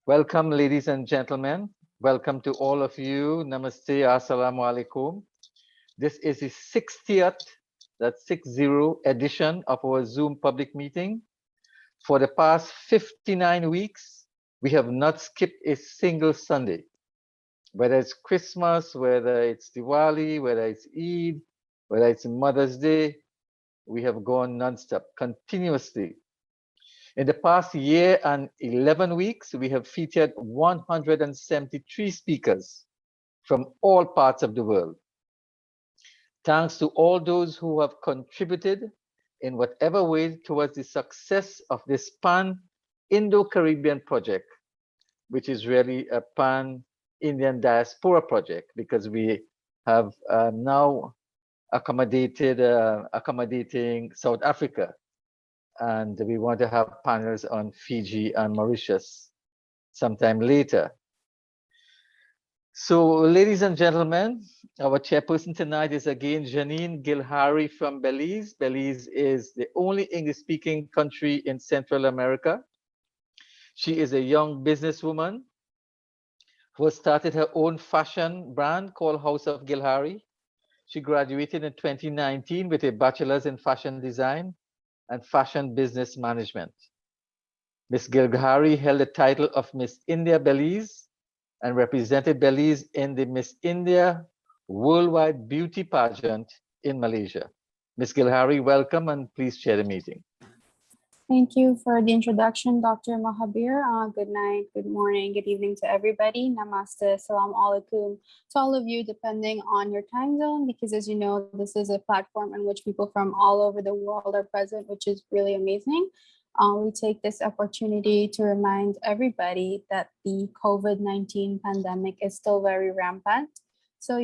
Welcome, ladies and gentlemen. Welcome to all of you. Namaste, assalamu alaikum. This is the 60th, that's 60 edition of our Zoom public meeting. For the past 59 weeks, we have not skipped a single Sunday. Whether it's Christmas, whether it's Diwali, whether it's Eid, whether it's Mother's Day, we have gone nonstop, continuously. In the past year and 11 weeks, we have featured 173 speakers from all parts of the world. Thanks to all those who have contributed in whatever way towards the success of this Indo-Caribbean project, which is really a Indian Diaspora project, because we have now accommodating South Africa, and we want to have panels on Fiji and Mauritius sometime later. So, ladies and gentlemen, our chairperson tonight is again Janine Gilhari from Belize. Belize is the only English-speaking country in Central America. She is a young businesswoman who has started her own fashion brand called House of Gilhari. She graduated in 2019 with a bachelor's in fashion design and fashion business management. Ms. Gilhari held the title of Miss India Belize and represented Belize in the Miss India Worldwide Beauty Pageant in Malaysia. Ms. Gilhari, welcome, and please chair the meeting. Thank you for the introduction, Dr. Mahabir. Good night, good morning, good evening to everybody. Namaste, salam alaikum to all of you, depending on your time zone, because as you know, this is a platform in which people from all over the world are present, which is really amazing. We take this opportunity to remind everybody that the COVID-19 pandemic is still very rampant. So,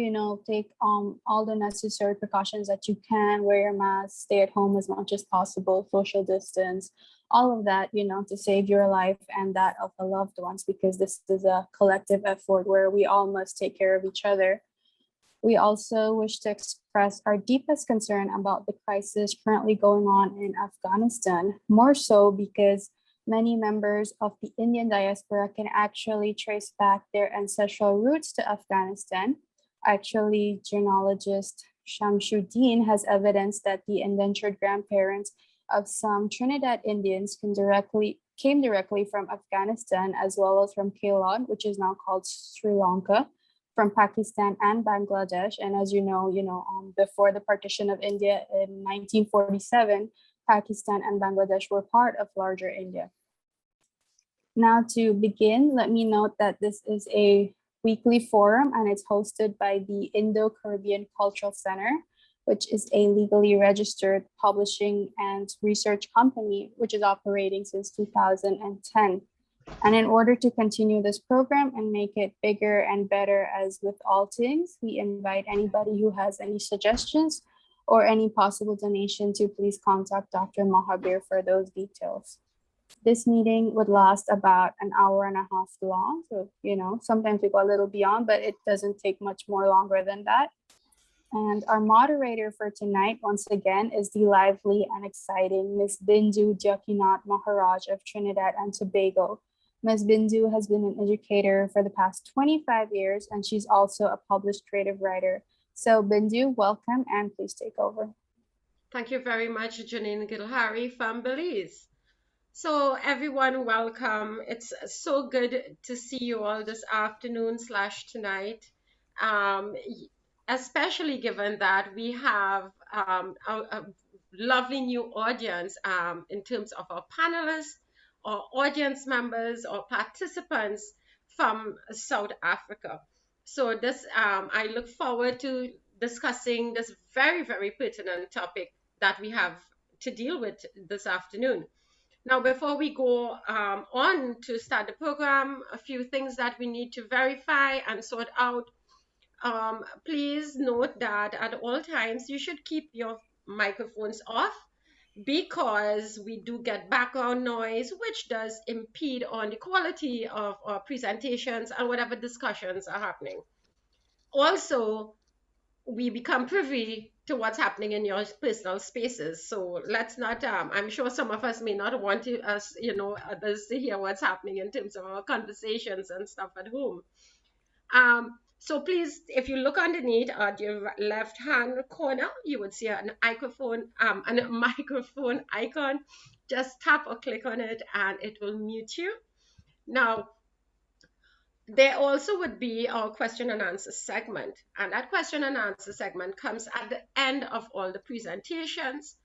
take all the necessary precautions that you can, wear your mask, stay at home as much as possible, social distance, all of that, to save your life and that of the loved ones, because this is a collective effort where we all must take care of each other. We also wish to express our deepest concern about the crisis currently going on in Afghanistan, more so because many members of the Indian diaspora can actually trace back their ancestral roots to Afghanistan. Actually, genealogist Shamshuddin has evidence that the indentured grandparents of some Trinidad Indians came directly from Afghanistan, as well as from Ceylon, which is now called Sri Lanka, from Pakistan and Bangladesh. And as you know, before the partition of India in 1947, Pakistan and Bangladesh were part of larger India. Now, to begin, let me note that this is a weekly forum, and it's hosted by the Indo-Caribbean Cultural Center, which is a legally registered publishing and research company, which is operating since 2010. And in order to continue this program and make it bigger and better, as with all things, we invite anybody who has any suggestions or any possible donation to please contact Dr. Mahabir for those details. This meeting would last about an hour and a half long. So, sometimes we go a little beyond, but it doesn't take much more longer than that. And our moderator for tonight, once again, is the lively and exciting Ms. Bindu Diakinat Maharaj of Trinidad and Tobago. Ms. Bindu has been an educator for the past 25 years, and she's also a published creative writer. So Bindu, welcome, and please take over. Thank you very much, Janine Gilhari from Belize. So everyone, welcome. It's so good to see you all this afternoon / tonight, especially given that we have a lovely new audience in terms of our panelists, or audience members, or participants from South Africa. So this, I look forward to discussing this very, very pertinent topic that we have to deal with this afternoon. Now, before we go on to start the program, a few things that we need to verify and sort out. Please note that at all times, you should keep your microphones off, because we do get background noise, which does impede on the quality of our presentations and whatever discussions are happening. Also, we become privy to what's happening in your personal spaces. So let's not, I'm sure some of us may not want to, us, others to hear what's happening in terms of our conversations and stuff at home. So please, if you look underneath at your left hand corner, you would see an microphone, a microphone icon. Just tap or click on it and it will mute you. Now, there also would be our question and answer segment, and that question and answer segment comes at the end of all the presentations.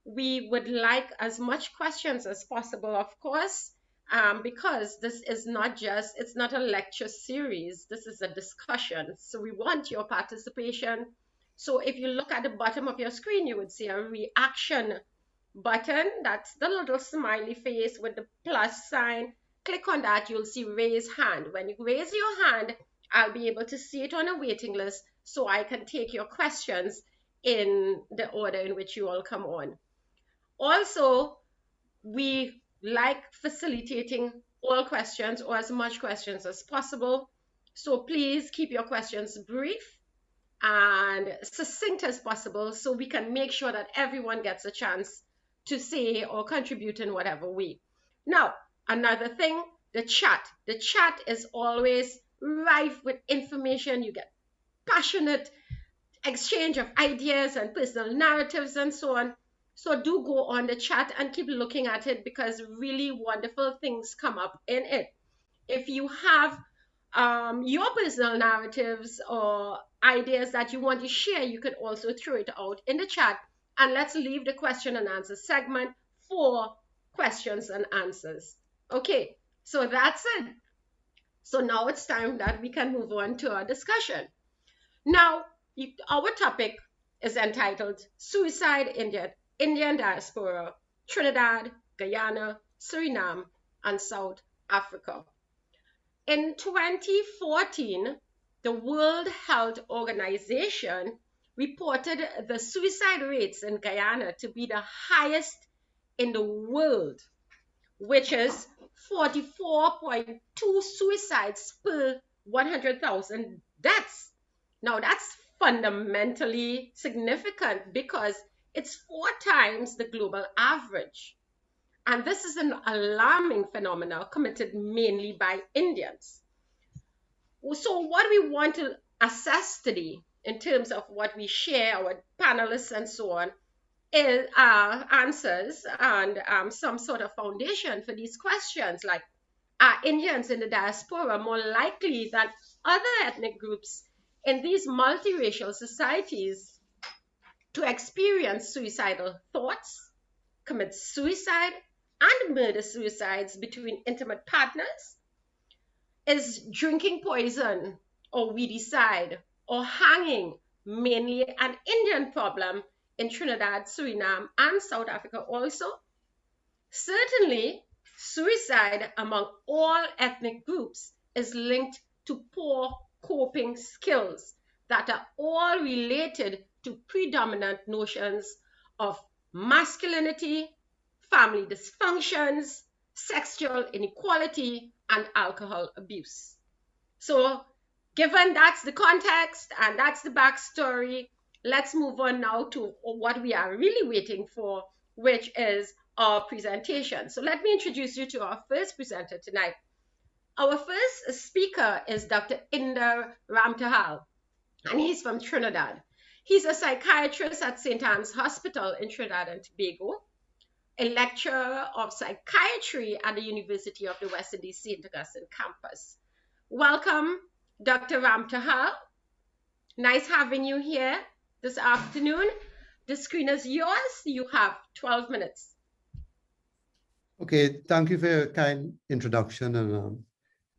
We would like as much questions as possible, of course, because this is it's not a lecture series, this is a discussion. So we want your participation. So if you look at the bottom of your screen, you would see a reaction button. That's the little smiley face with the plus sign. Click on that, you'll see raise hand. When you raise your hand, I'll be able to see it on a waiting list so I can take your questions in the order in which you all come on. Also, we like facilitating all questions or as much questions as possible. So please keep your questions brief and succinct as possible so we can make sure that everyone gets a chance to say or contribute in whatever way. Now, another thing, the chat. The chat is always rife with information. You get passionate exchange of ideas and personal narratives and so on. So do go on the chat and keep looking at it because really wonderful things come up in it. If you have your personal narratives or ideas that you want to share, you could also throw it out in the chat. And let's leave the question and answer segment for questions and answers. Okay, so that's it. So now it's time that we can move on to our discussion. Now, our topic is entitled Suicide Indian Diaspora, Trinidad, Guyana, Suriname, and South Africa. In 2014, the World Health Organization reported the suicide rates in Guyana to be the highest in the world, which is 44.2 suicides per 100,000 deaths. Now, that's fundamentally significant because it's 4 times the global average. And this is an alarming phenomenon committed mainly by Indians. So what we want to assess today in terms of what we share, our panelists and so on, is answers and some sort of foundation for these questions, like, are Indians in the diaspora more likely than other ethnic groups in these multiracial societies to experience suicidal thoughts, commit suicide, and murder suicides between intimate partners? Is drinking poison or weedicide or hanging mainly an Indian problem in Trinidad, Suriname, and South Africa also? Certainly, suicide among all ethnic groups is linked to poor coping skills that are all related to predominant notions of masculinity, family dysfunctions, sexual inequality, and alcohol abuse. So, given that's the context and that's the backstory, let's move on now to what we are really waiting for, which is our presentation. So let me introduce you to our first presenter tonight. Our first speaker is Dr. Inder Ramtahal, and he's from Trinidad. He's a psychiatrist at St. Anne's Hospital in Trinidad and Tobago, a lecturer of psychiatry at the University of the West Indies St. Augustine campus. Welcome, Dr. Ramtahal. Nice having you here this afternoon. The screen is yours. You have 12 minutes. Okay, thank you for your kind introduction, and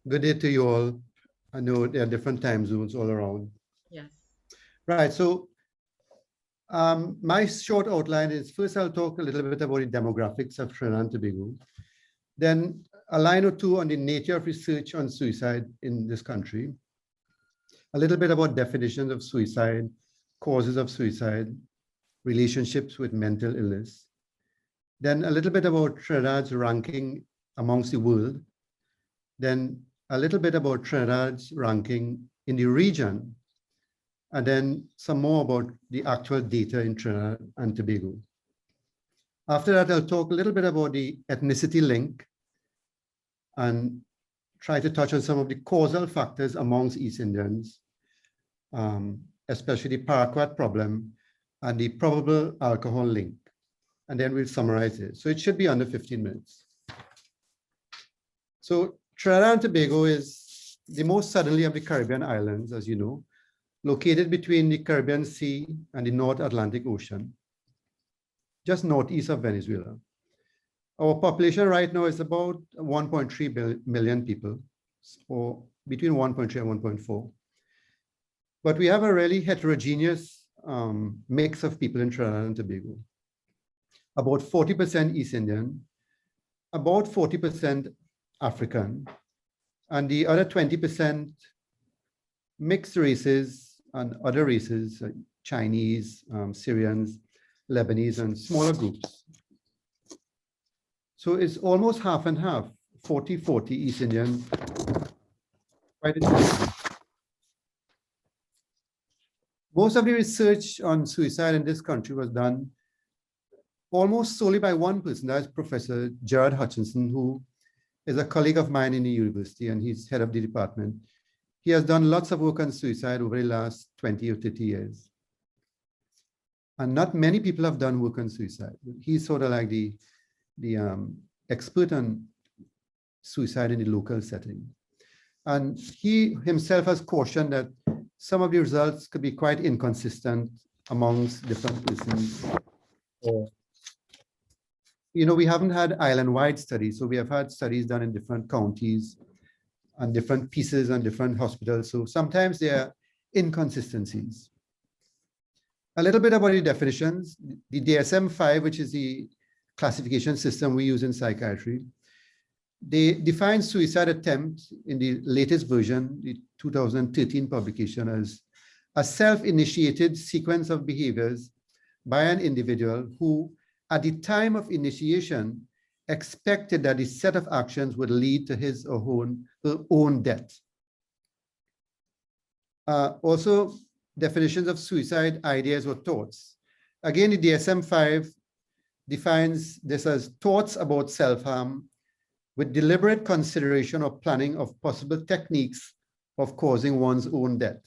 good day to you all. I know there are different time zones all around. Yes. Right, so my short outline is, first I'll talk a little bit about the demographics of Trinidad and Tobago, then a line or two on the nature of research on suicide in this country, a little bit about definitions of suicide, causes of suicide, relationships with mental illness, then a little bit about Trinidad's ranking amongst the world, then a little bit about Trinidad's ranking in the region, and then some more about the actual data in Trinidad and Tobago. After that, I'll talk a little bit about the ethnicity link and try to touch on some of the causal factors amongst East Indians, especially the paraquat problem and the probable alcohol link. And then we'll summarize it. So it should be under 15 minutes. So Trinidad and Tobago is the most southerly of the Caribbean islands, as you know, located between the Caribbean Sea and the North Atlantic Ocean, just northeast of Venezuela. Our population right now is about 1.3 million people, or between 1.3 and 1.4. But we have a really heterogeneous mix of people in Trinidad and Tobago. About 40% East Indian, about 40% African, and the other 20% mixed races and other races, Chinese, Syrians, Lebanese, and smaller groups. So it's almost half and half, 40-40 East Indian. Most of the research on suicide in this country was done almost solely by one person, that's Professor Gerard Hutchinson, who is a colleague of mine in the university, and he's head of the department. He has done lots of work on suicide over the last 20 or 30 years. And not many people have done work on suicide. He's sort of like the expert on suicide in the local setting. And he himself has cautioned that some of the results could be quite inconsistent amongst different persons. You know, we haven't had island-wide studies, so we have had studies done in different counties and different pieces and different hospitals. So sometimes there are inconsistencies. A little bit about the definitions. The DSM-5, which is the classification system we use in psychiatry, they define suicide attempt in the latest version, the 2013 publication, as a self-initiated sequence of behaviors by an individual who, at the time of initiation, expected that the set of actions would lead to his or her own death. Also, definitions of suicide ideas or thoughts. Again, the DSM-5 defines this as thoughts about self-harm with deliberate consideration or planning of possible techniques of causing one's own death.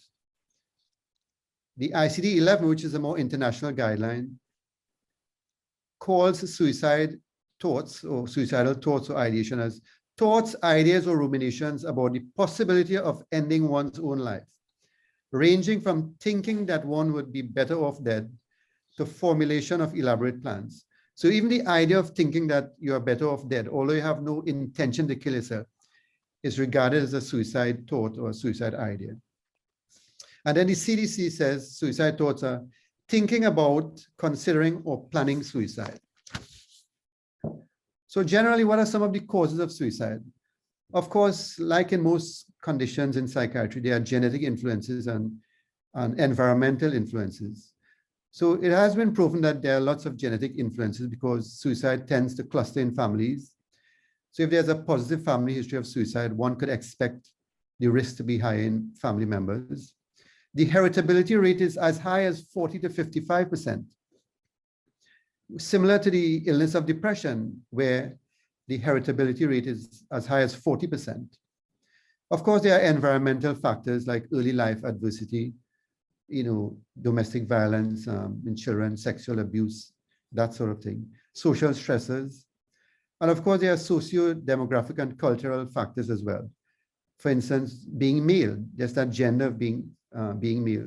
The ICD-11, which is a more international guideline, calls suicide thoughts or suicidal thoughts or ideation as thoughts, ideas, or ruminations about the possibility of ending one's own life, ranging from thinking that one would be better off dead to formulation of elaborate plans. So even the idea of thinking that you are better off dead, although you have no intention to kill yourself, is regarded as a suicide thought or a suicide idea. And then the CDC says suicide thoughts are thinking about, considering, or planning suicide. So generally, what are some of the causes of suicide? Of course, like in most conditions in psychiatry, there are genetic influences and environmental influences. So it has been proven that there are lots of genetic influences because suicide tends to cluster in families. So if there's a positive family history of suicide, one could expect the risk to be high in family members. The heritability rate is as high as 40 to 55%, similar to the illness of depression, where the heritability rate is as high as 40%. Of course, there are environmental factors like early life adversity, you know, domestic violence in children, sexual abuse, that sort of thing, social stressors. And of course, there are socio-demographic and cultural factors as well. For instance, being male, just that gender of being male,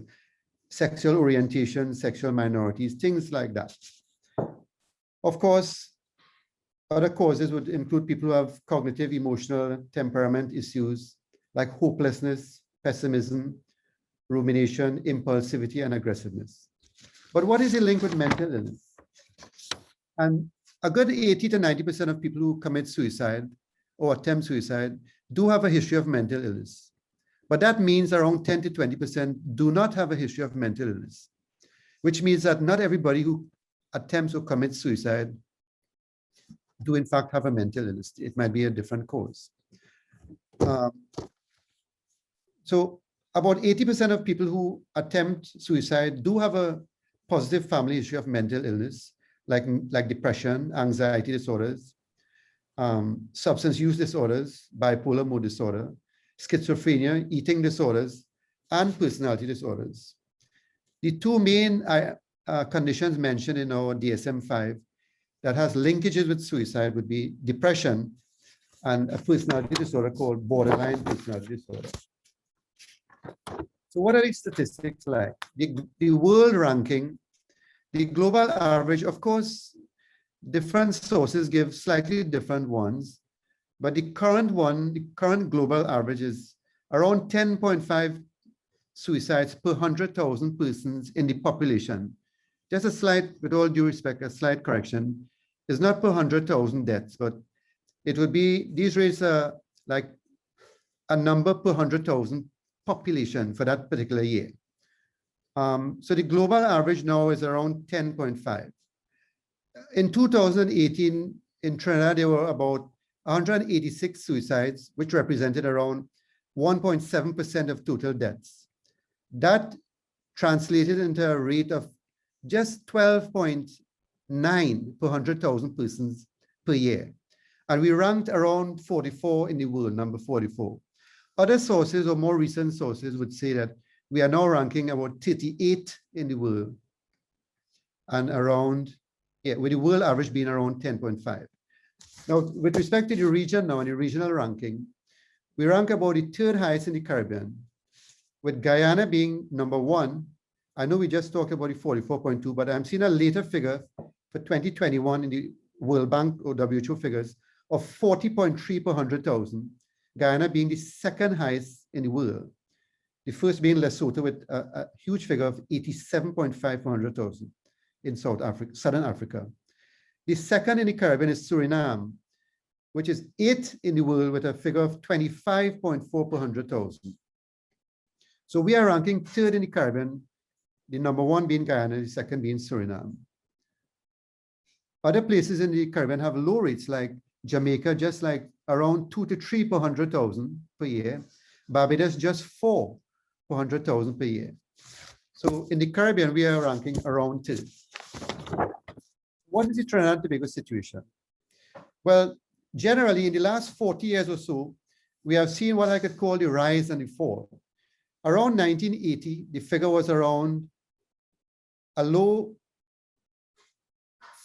sexual orientation, sexual minorities, things like that. Of course, other causes would include people who have cognitive, emotional, temperament issues like hopelessness, pessimism, rumination, impulsivity, and aggressiveness. But what is the link with mental illness? And a good 80 to 90% of people who commit suicide or attempt suicide do have a history of mental illness. But that means around 10 to 20% do not have a history of mental illness, which means that not everybody who attempts or commits suicide do in fact have a mental illness. It might be a different cause. So about 80% of people who attempt suicide do have a positive family history of mental illness, like depression, anxiety disorders, substance use disorders, bipolar mood disorder, schizophrenia, eating disorders, and personality disorders. The two main conditions mentioned in our DSM-5 that has linkages with suicide would be depression and a personality disorder called borderline personality disorder. So what are these statistics like? The world ranking, the global average, of course, different sources give slightly different ones, but the current global average is around 10.5 suicides per 100,000 persons in the population. Just a slight, with all due respect, a slight correction. It's not per 100,000 deaths, but it would be, these rates are like a number per 100,000 population for that particular year. So the global average now is around 10.5. In 2018, in Trinidad, there were about 186 suicides, which represented around 1.7% of total deaths. That translated into a rate of just 12.9 per 100,000 persons per year. And we ranked around 44 in the world, number 44. Other sources or more recent sources would say that we are now ranking about 38 in the world and around, with the world average being around 10.5. Now, with respect to the region now, in the regional ranking, we rank about the third highest in the Caribbean, with Guyana being number 1. I know we just talked about the 44.2, but I'm seeing a later figure for 2021 in the World Bank or WHO figures of 40.3 per 100,000, Guyana being the second highest in the world. The first being Lesotho with a huge figure of 87.5 per 100,000 in Southern Africa. The second in the Caribbean is Suriname, which is 8th in the world with a figure of 25.4 per 100,000. So we are ranking third in the Caribbean, the number 1 being Guyana, the second being Suriname. Other places in the Caribbean have low rates, like Jamaica, just like around 2 to 3 per 100,000 per year. Barbados, just 4 per 100,000 per year. So in the Caribbean, we are ranking around 2. What is the Trinidad and Tobago situation? Well, generally, in the last 40 years or so, we have seen what I could call the rise and the fall. Around 1980, the figure was around a low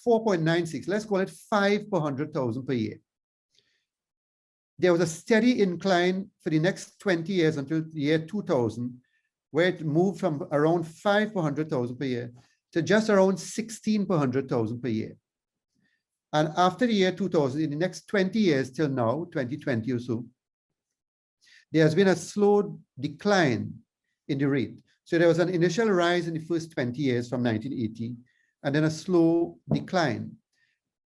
4.96, let's call it 5 per 100,000 per year. There was a steady incline for the next 20 years until the year 2000, where it moved from around 5 per 100,000 per year to just around 16 per 100,000 per year. And after the year 2000, in the next 20 years till now, 2020 or so, there has been a slow decline in the rate. So there was an initial rise in the first 20 years from 1980, and then a slow decline.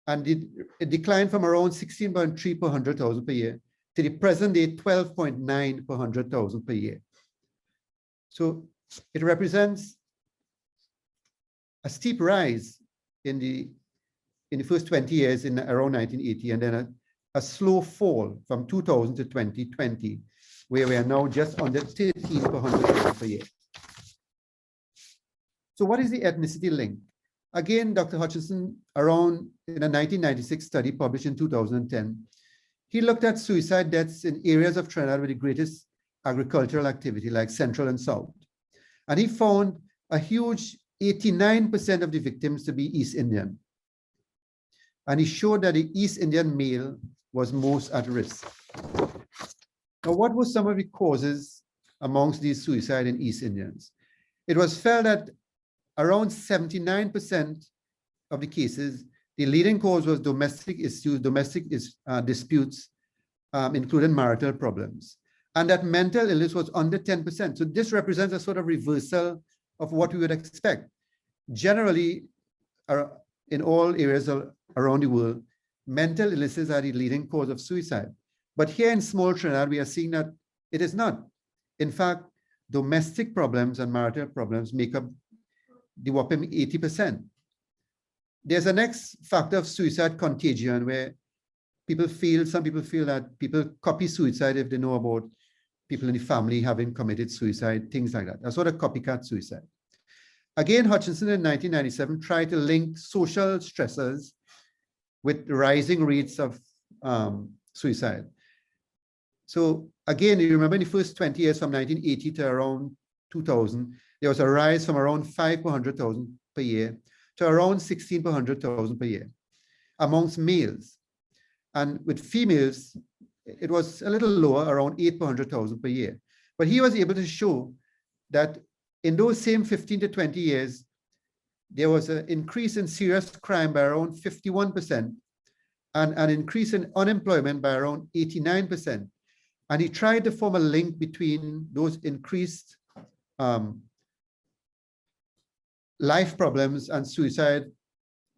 And it declined from around 16.3 per 100,000 per year to the present day 12.9 per 100,000 per year. So it represents a steep rise in the first 20 years in around 1980, and then a slow fall from 2000 to 2020, where we are now just under 13 per 100,000 per year. So what is the ethnicity link? Again, Dr. Hutchinson, around in a 1996 study published in 2010, he looked at suicide deaths in areas of Trinidad with the greatest agricultural activity, like Central and South. And he found a huge 89% of the victims to be East Indian. And he showed that the East Indian male was most at risk. Now, what were some of the causes amongst these suicide in East Indians? It was felt that around 79% of the cases, the leading cause was domestic issues, disputes, including marital problems, and that mental illness was under 10%. So this represents a sort of reversal of what we would expect. Generally, in all areas around the world, mental illnesses are the leading cause of suicide. But here in small Trinidad, we are seeing that it is not. In fact, domestic problems and marital problems make up the whopping 80%. There's a next factor of suicide contagion, where some people feel that people copy suicide if they know about people in the family having committed suicide, things like that. A sort of copycat suicide. Again, Hutchinson in 1997 tried to link social stressors with rising rates of suicide. So again, you remember in the first 20 years from 1980 to around 2000, there was a rise from around 5 per 100,000 per year to around 16 per 100,000 per year amongst males. And with females, it was a little lower, around 8 per 100,000 per year. But he was able to show that in those same 15 to 20 years, there was an increase in serious crime by around 51% and an increase in unemployment by around 89%. And he tried to form a link between those increased life problems and suicide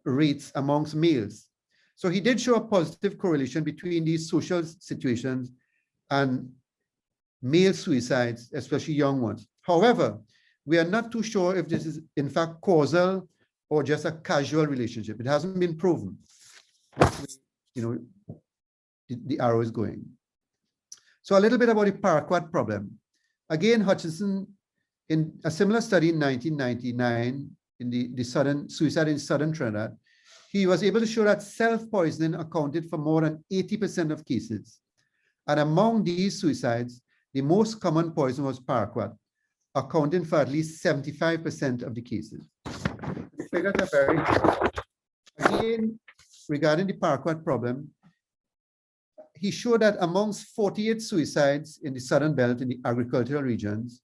rates amongst males. So he did show a positive correlation between these social situations and male suicides, especially young ones. However, we are not too sure if this is in fact causal or just a casual relationship. It hasn't been proven. You know, the arrow is going. So a little bit about the paraquat problem. Again, Hutchinson, in a similar study in 1999, in the southern suicide in southern Trinidad, he was able to show that self-poisoning accounted for more than 80% of cases. And among these suicides, the most common poison was paraquat, accounting for at least 75% of the cases. The figures are very high. Again, regarding the paraquat problem, he showed that amongst 48 suicides in the southern belt in the agricultural regions,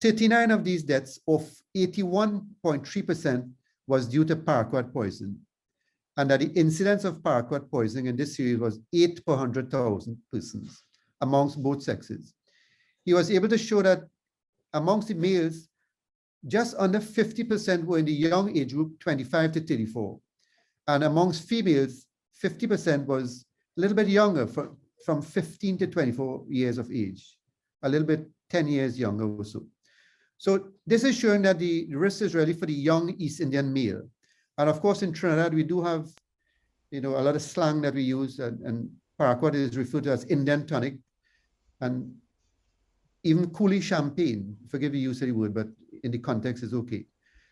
39 of these deaths, of 81.3%, was due to paraquat poison, and that the incidence of paraquat poisoning in this series was 8 per 100,000 persons amongst both sexes. He was able to show that amongst the males, just under 50% were in the young age group, 25 to 34. And amongst females, 50% was a little bit younger, from 15 to 24 years of age, a little bit 10 years younger or so. So this is showing that the risk is really for the young East Indian male. And of course, in Trinidad, we do have, you know, a lot of slang that we use, and paraquat is referred to as Indian tonic, and even coolie champagne. Forgive the use of the word, but in the context is okay.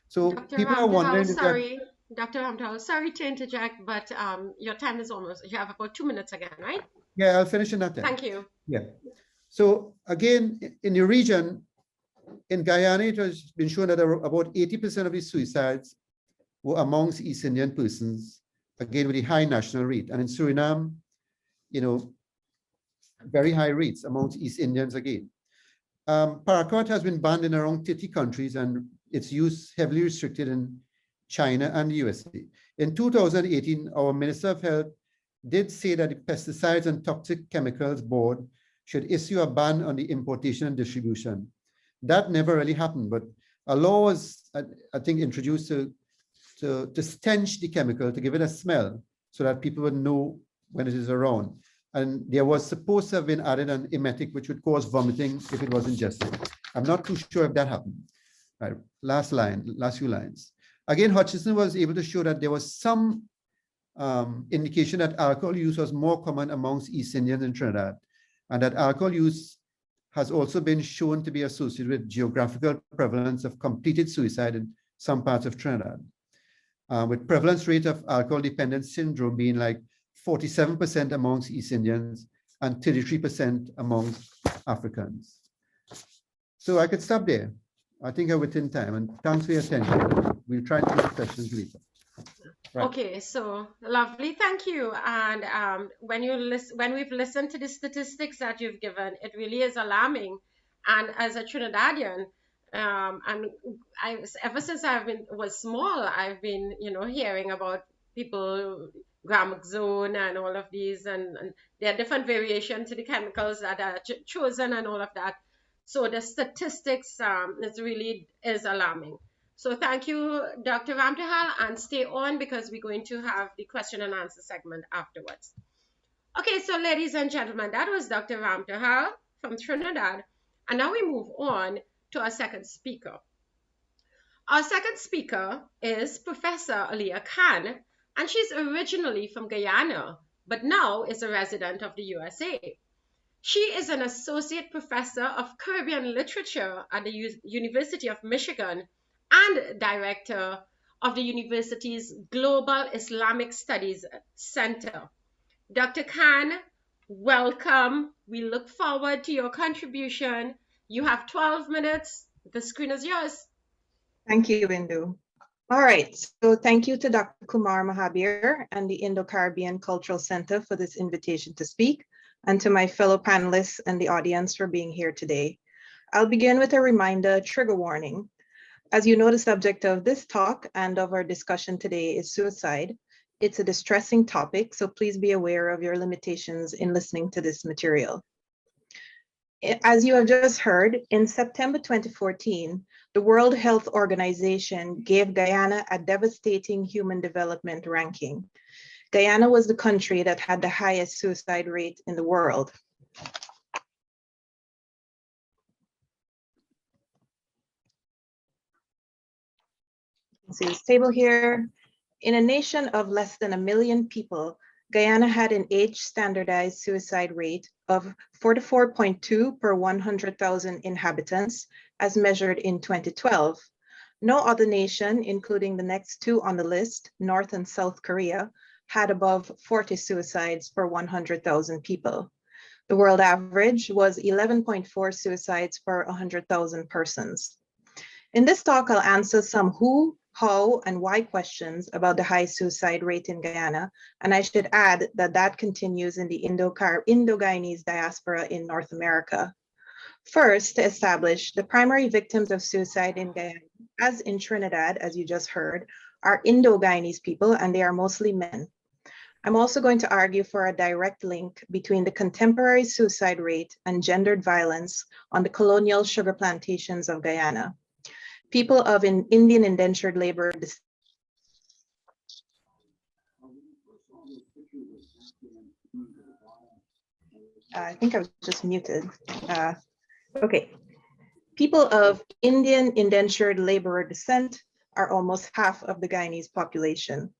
So Dr. people are wondering. Sorry, Dr. Ramdal, sorry to interject, but your time is almost, you have about 2 minutes again, right? Yeah, I'll finish in that time. Thank you. Yeah. So again, in the region, in Guyana, it has been shown that about 80% of the suicides were amongst East Indian persons, again with a high national rate. And in Suriname, you know, very high rates amongst East Indians again. Paraquat has been banned in around 30 countries, and its use heavily restricted in China and the USA. In 2018, our Minister of Health did say that the Pesticides and Toxic Chemicals Board should issue a ban on the importation and distribution. That never really happened, but a law was, I think, introduced to stench the chemical, to give it a smell, so that people would know when it is around. And there was supposed to have been added an emetic, which would cause vomiting if it was ingested. I'm not too sure if that happened. Right, last few lines. Again, Hutchinson was able to show that there was some indication that alcohol use was more common amongst East Indians in Trinidad, and that alcohol use has also been shown to be associated with geographical prevalence of completed suicide in some parts of Trinidad, with prevalence rate of alcohol dependence syndrome being like 47% amongst East Indians and 33% amongst Africans. So I could stop there. I think I'm within time, and thanks for your attention. We'll try to take questions later. Right. Okay, so lovely, thank you. And when we've listened to the statistics that you've given, it really is alarming. And as a Trinidadian, and ever since was small, I've been, you know, hearing about people, Gramoxone and all of these, and there are different variations to the chemicals that are chosen and all of that. So the statistics, it really is alarming. So thank you, Dr. Ramdahal, and stay on because we're going to have the question and answer segment afterwards. Okay, so ladies and gentlemen, that was Dr. Ramdahal from Trinidad. And now we move on to our second speaker. Our second speaker is Professor Aliyah Khan, and she's originally from Guyana, but now is a resident of the USA. She is an associate professor of Caribbean literature at the University of Michigan and director of the university's Global Islamic Studies Center. Dr. Khan, welcome. We look forward to your contribution. You have 12 minutes. The screen is yours. Thank you, Indu. All right, so thank you to Dr. Kumar Mahabir and the Indo-Caribbean Cultural Center for this invitation to speak, and to my fellow panelists and the audience for being here today. I'll begin with a reminder, trigger warning. As you know, the subject of this talk and of our discussion today is suicide. It's a distressing topic, so please be aware of your limitations in listening to this material. As you have just heard, in September 2014, the World Health Organization gave Guyana a devastating human development ranking. Guyana was the country that had the highest suicide rate in the world. You can see this table here. In a nation of less than 1 million people, Guyana had an age-standardized suicide rate of 44.2 per 100,000 inhabitants, as measured in 2012. No other nation, including the next two on the list, North and South Korea, had above 40 suicides per 100,000 people. The world average was 11.4 suicides per 100,000 persons. In this talk, I'll answer some who, how, and why questions about the high suicide rate in Guyana, and I should add that that continues in the Indo-Guyanese diaspora in North America. First, to establish the primary victims of suicide in Guyana, as in Trinidad, as you just heard, are Indo-Guyanese people, and they are mostly men. I'm also going to argue for a direct link between the contemporary suicide rate and gendered violence on the colonial sugar plantations of Guyana. People of Indian indentured labor. I think I was just muted. Okay. People of Indian indentured laborer descent are almost half of the Guyanese population.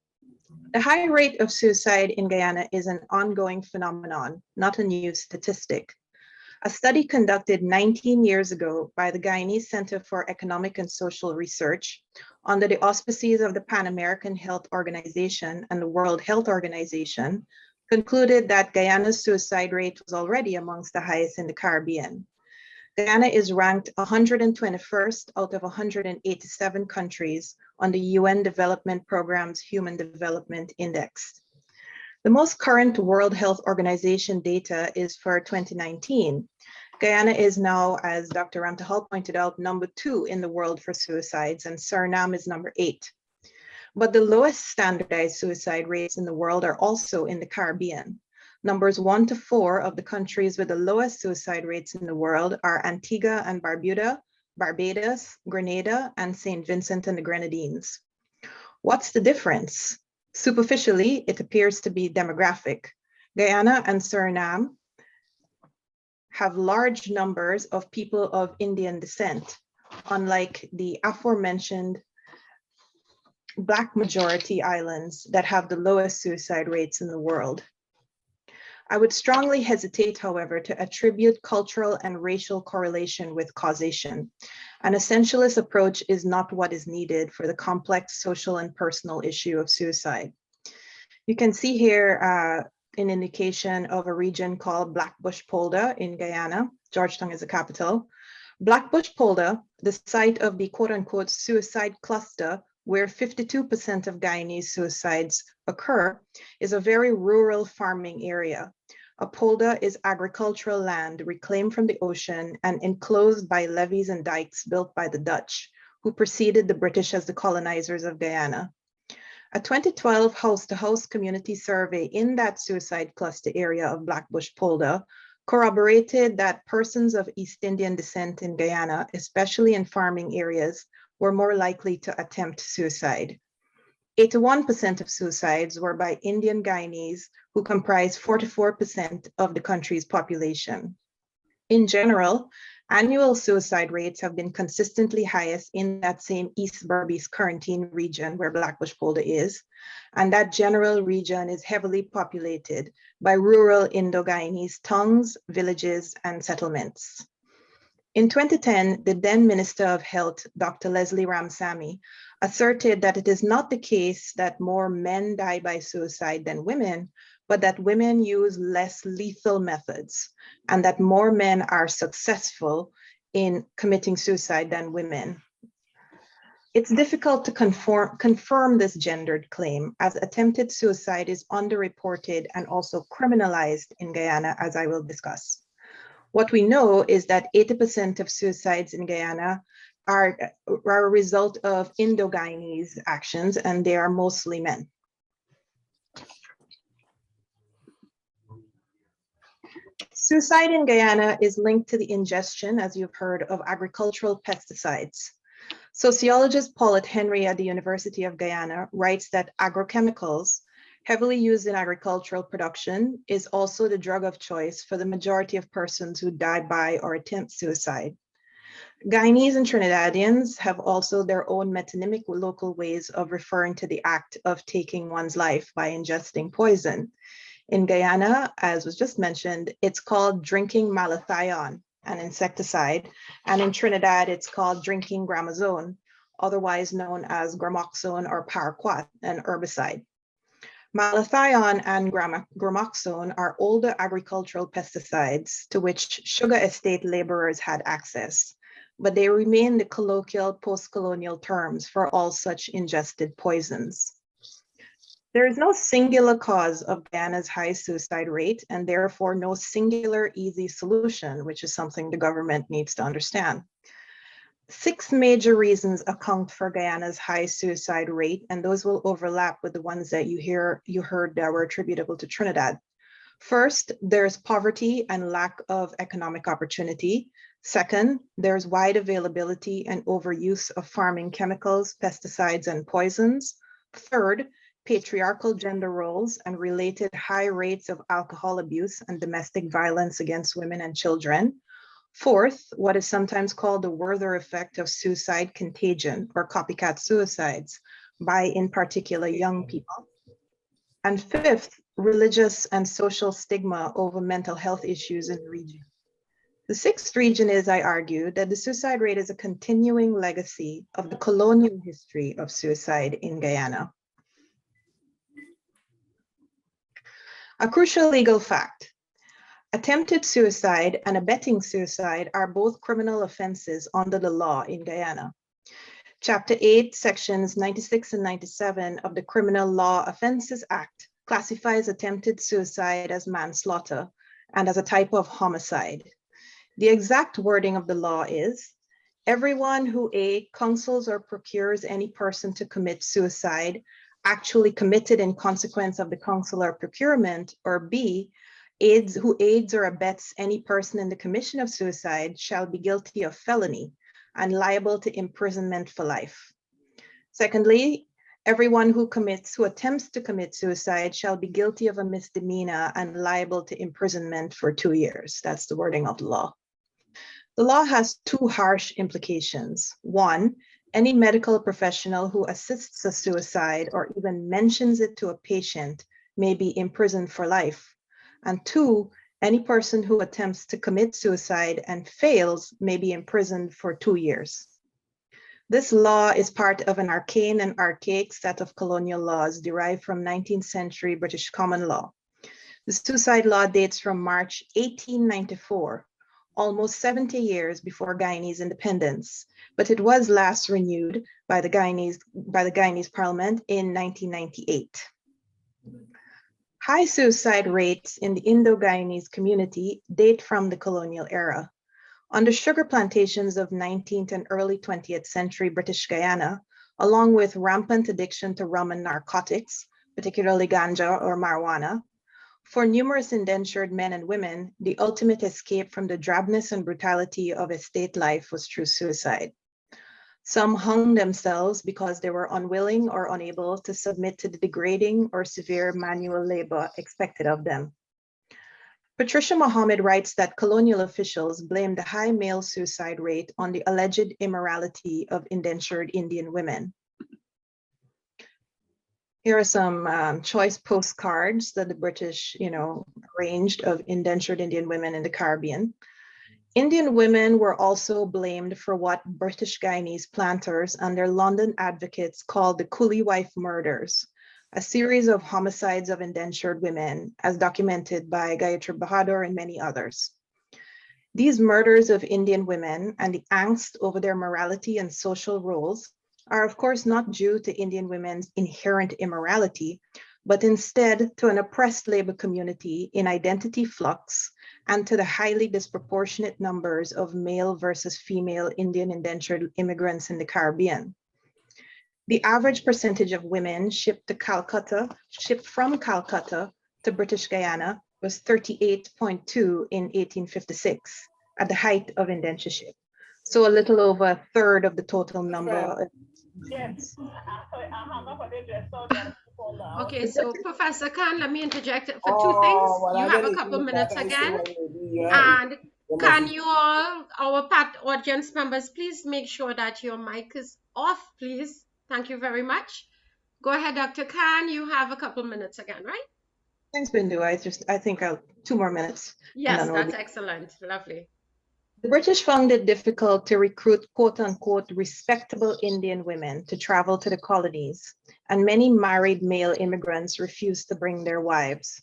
The high rate of suicide in Guyana is an ongoing phenomenon, not a new statistic. A study conducted 19 years ago by the Guyanese Center for Economic and Social Research under the auspices of the Pan American Health Organization and the World Health Organization concluded that Guyana's suicide rate was already amongst the highest in the Caribbean. Guyana is ranked 121st out of 187 countries on the UN Development Programme's Human Development Index. The most current World Health Organization data is for 2019. Guyana is now, as Dr. Ramtahal pointed out, #2 in the world for suicides, and Suriname is #8. But the lowest standardized suicide rates in the world are also in the Caribbean. Numbers 1 to 4 of the countries with the lowest suicide rates in the world are Antigua and Barbuda, Barbados, Grenada, and St. Vincent and the Grenadines. What's the difference? Superficially, it appears to be demographic. Guyana and Suriname have large numbers of people of Indian descent, unlike the aforementioned Black majority islands that have the lowest suicide rates in the world. I would strongly hesitate, however, to attribute cultural and racial correlation with causation. An essentialist approach is not what is needed for the complex social and personal issue of suicide. You can see here an indication of a region called Blackbush Polder in Guyana. Georgetown is the capital. Blackbush Polder, the site of the quote-unquote suicide cluster, where 52% of Guyanese suicides occur, is a very rural farming area. A polder is agricultural land reclaimed from the ocean and enclosed by levees and dikes built by the Dutch, who preceded the British as the colonizers of Guyana. A 2012 house-to-house community survey in that suicide cluster area of Blackbush Polder corroborated that persons of East Indian descent in Guyana, especially in farming areas, were more likely to attempt suicide. 81% of suicides were by Indian Guyanese, who comprise 44% of the country's population. In general, Annual suicide rates have been consistently highest in that same East Berbice quarantine region where Blackbush Polder is, and that general region is heavily populated by rural Indo-Guyanese tongues, villages, and settlements. In 2010, the then Minister of Health, Dr. Leslie Ramsamy, asserted that it is not the case that more men die by suicide than women, but that women use less lethal methods and that more men are successful in committing suicide than women. It's difficult to confirm this gendered claim, as attempted suicide is underreported and also criminalized in Guyana, as I will discuss. What we know is that 80% of suicides in Guyana are a result of Indo-Guyanese actions, and they are mostly men. Suicide in Guyana is linked to the ingestion, as you've heard, of agricultural pesticides. Sociologist Paulette Henry at the University of Guyana writes that agrochemicals, heavily used in agricultural production, is also the drug of choice for the majority of persons who die by or attempt suicide. Guyanese and Trinidadians have also their own metonymic local ways of referring to the act of taking one's life by ingesting poison. In Guyana, as was just mentioned, it's called drinking malathion, an insecticide, and in Trinidad, it's called drinking gramazone, otherwise known as gramoxone or paraquat, an herbicide. Malathion and gramoxone are older agricultural pesticides to which sugar estate laborers had access, but they remain the colloquial post-colonial terms for all such ingested poisons. There is no singular cause of Guyana's high suicide rate, and therefore no singular easy solution, which is something the government needs to understand. 6 major reasons account for Guyana's high suicide rate, and those will overlap with the ones that you heard that were attributable to Trinidad. First, there's poverty and lack of economic opportunity. Second, there's wide availability and overuse of farming chemicals, pesticides, and poisons. Third, patriarchal gender roles and related high rates of alcohol abuse and domestic violence against women and children. Fourth, what is sometimes called the Werther effect of suicide contagion or copycat suicides by, in particular, young people. And fifth, religious and social stigma over mental health issues in the region. The sixth reason is, I argue, that the suicide rate is a continuing legacy of the colonial history of suicide in Guyana. A crucial legal fact: attempted suicide and abetting suicide are both criminal offenses under the law in Guyana. Chapter 8, sections 96 and 97 of the Criminal Law Offences Act classifies attempted suicide as manslaughter and as a type of homicide. The exact wording of the law is, everyone who A, counsels or procures any person to commit suicide actually committed in consequence of the counsel or procurement, or B, who aids or abets any person in the commission of suicide shall be guilty of felony and liable to imprisonment for life. Secondly, everyone who attempts to commit suicide shall be guilty of a misdemeanor and liable to imprisonment for 2 years. That's the wording of the law. The law has 2 harsh implications. 1, any medical professional who assists a suicide or even mentions it to a patient may be imprisoned for life. And 2, any person who attempts to commit suicide and fails may be imprisoned for 2 years. This law is part of an arcane and archaic set of colonial laws derived from 19th century British common law. The suicide law dates from March 1894, almost 70 years before Guyanese independence, but it was last renewed by the Guyanese Parliament in 1998. High suicide rates in the Indo-Guyanese community date from the colonial era. On the sugar plantations of 19th and early 20th century British Guyana, along with rampant addiction to rum and narcotics, particularly ganja or marijuana, for numerous indentured men and women, the ultimate escape from the drabness and brutality of estate life was through suicide. Some hung themselves because they were unwilling or unable to submit to the degrading or severe manual labor expected of them. Patricia Mohammed writes that colonial officials blamed the high male suicide rate on the alleged immorality of indentured Indian women. Here are some choice postcards that the British, arranged of indentured Indian women in the Caribbean. Indian women were also blamed for what British Guyanese planters and their London advocates called the Coolie Wife murders, a series of homicides of indentured women as documented by Gayatri Bahadur and many others. These murders of Indian women and the angst over their morality and social roles are of course not due to Indian women's inherent immorality, but instead to an oppressed labor community in identity flux and to the highly disproportionate numbers of male versus female Indian indentured immigrants in the Caribbean. The average percentage of women shipped from Calcutta to British Guyana was 38.2 in 1856 at the height of indentureship. So a little over a third of the total number. Yes. Okay, so Professor Khan, let me interject for two things. You have a couple minutes again. And can you all, our audience members, please make sure that your mic is off, please. Thank you very much. Go ahead, Dr. Khan. You have a couple minutes again, right? Thanks, Bindu. I think 2 more minutes. Yes, that's excellent. Lovely. The British found it difficult to recruit quote unquote respectable Indian women to travel to the colonies, and many married male immigrants refused to bring their wives.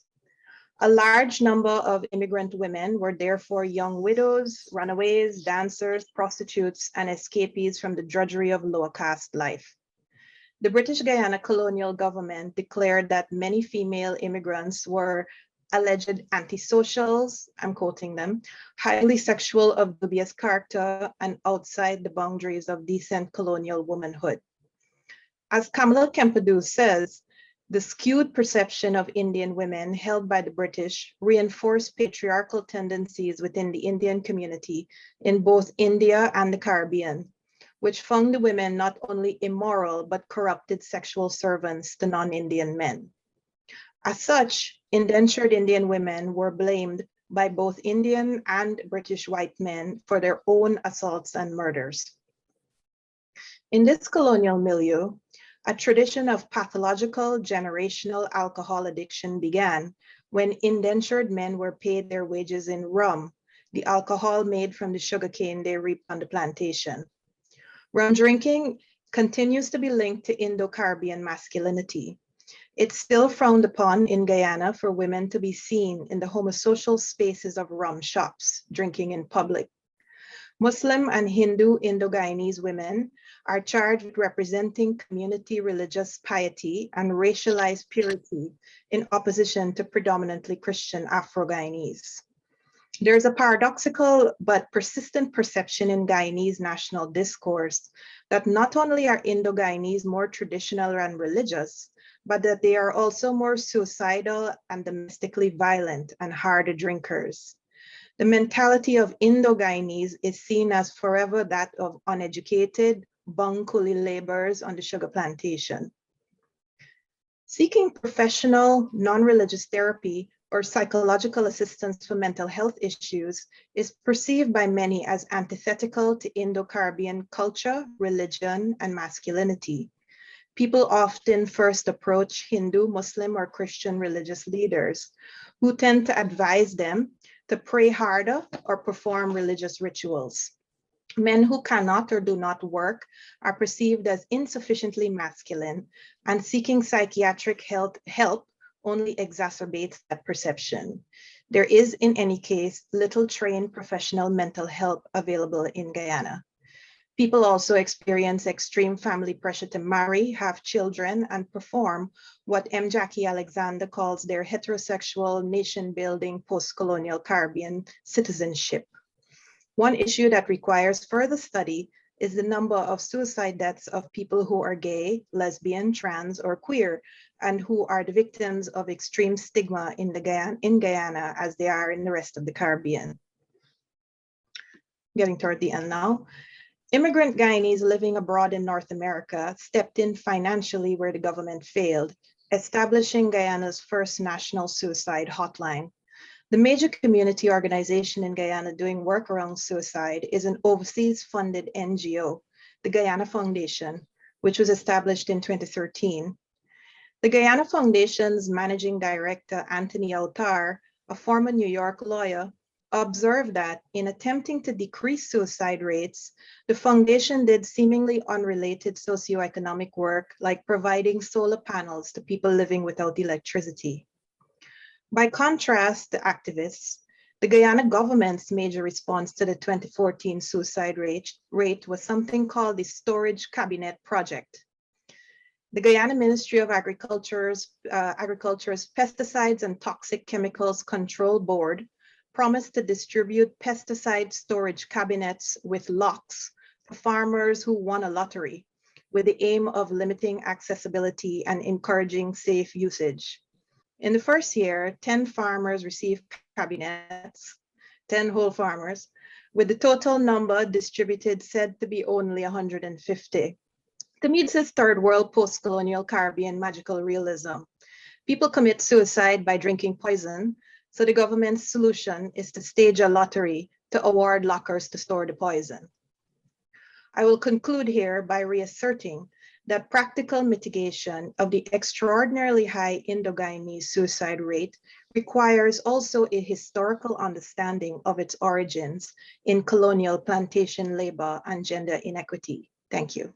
A large number of immigrant women were therefore young widows, runaways, dancers, prostitutes, and escapees from the drudgery of lower caste life. The British Guyana colonial government declared that many female immigrants were alleged antisocials, I'm quoting them, highly sexual, of dubious character, and outside the boundaries of decent colonial womanhood. As Kamala Kempadu says, the skewed perception of Indian women held by the British reinforced patriarchal tendencies within the Indian community in both India and the Caribbean, which found the women not only immoral, but corrupted sexual servants to non-Indian men. As such, indentured Indian women were blamed by both Indian and British white men for their own assaults and murders. In this colonial milieu, a tradition of pathological generational alcohol addiction began when indentured men were paid their wages in rum, the alcohol made from the sugarcane they reaped on the plantation. Rum drinking continues to be linked to Indo-Caribbean masculinity. It's still frowned upon in Guyana for women to be seen in the homosocial spaces of rum shops, drinking in public. Muslim and Hindu Indo-Guyanese women are charged with representing community religious piety and racialized purity in opposition to predominantly Christian Afro-Guyanese. There's a paradoxical but persistent perception in Guyanese national discourse that not only are Indo-Guyanese more traditional and religious, but that they are also more suicidal and domestically violent and harder drinkers. The mentality of Indo-Guyanese is seen as forever that of uneducated, bung coolie laborers on the sugar plantation. Seeking professional, non-religious therapy or psychological assistance for mental health issues is perceived by many as antithetical to Indo-Caribbean culture, religion, and masculinity. People often first approach Hindu, Muslim, or Christian religious leaders who tend to advise them to pray harder or perform religious rituals. Men who cannot or do not work are perceived as insufficiently masculine, and seeking psychiatric help only exacerbates that perception. There is, in any case, little trained professional mental help available in Guyana. People also experience extreme family pressure to marry, have children, and perform what M. Jackie Alexander calls their heterosexual nation-building post-colonial Caribbean citizenship. One issue that requires further study is the number of suicide deaths of people who are gay, lesbian, trans, or queer, and who are the victims of extreme stigma in Guyana as they are in the rest of the Caribbean. Getting toward the end now. Immigrant Guyanese living abroad in North America stepped in financially where the government failed, establishing Guyana's first national suicide hotline. The major community organization in Guyana doing work around suicide is an overseas funded NGO, the Guyana Foundation, which was established in 2013. The Guyana Foundation's managing director, Anthony Altar, a former New York lawyer, observed that in attempting to decrease suicide rates, the foundation did seemingly unrelated socioeconomic work like providing solar panels to people living without electricity. By contrast, the activists, the Guyana government's major response to the 2014 suicide rate was something called the Storage Cabinet Project. The Guyana Ministry of Agriculture's Pesticides and Toxic Chemicals Control Board promised to distribute pesticide storage cabinets with locks for farmers who won a lottery, with the aim of limiting accessibility and encouraging safe usage. In the first year, 10 farmers received cabinets, 10 whole farmers, with the total number distributed said to be only 150. To meet this third world post-colonial Caribbean magical realism, people commit suicide by drinking poison, so the government's solution is to stage a lottery to award lockers to store the poison. I will conclude here by reasserting that practical mitigation of the extraordinarily high Indo-Guyanese suicide rate requires also a historical understanding of its origins in colonial plantation labor and gender inequity. Thank you.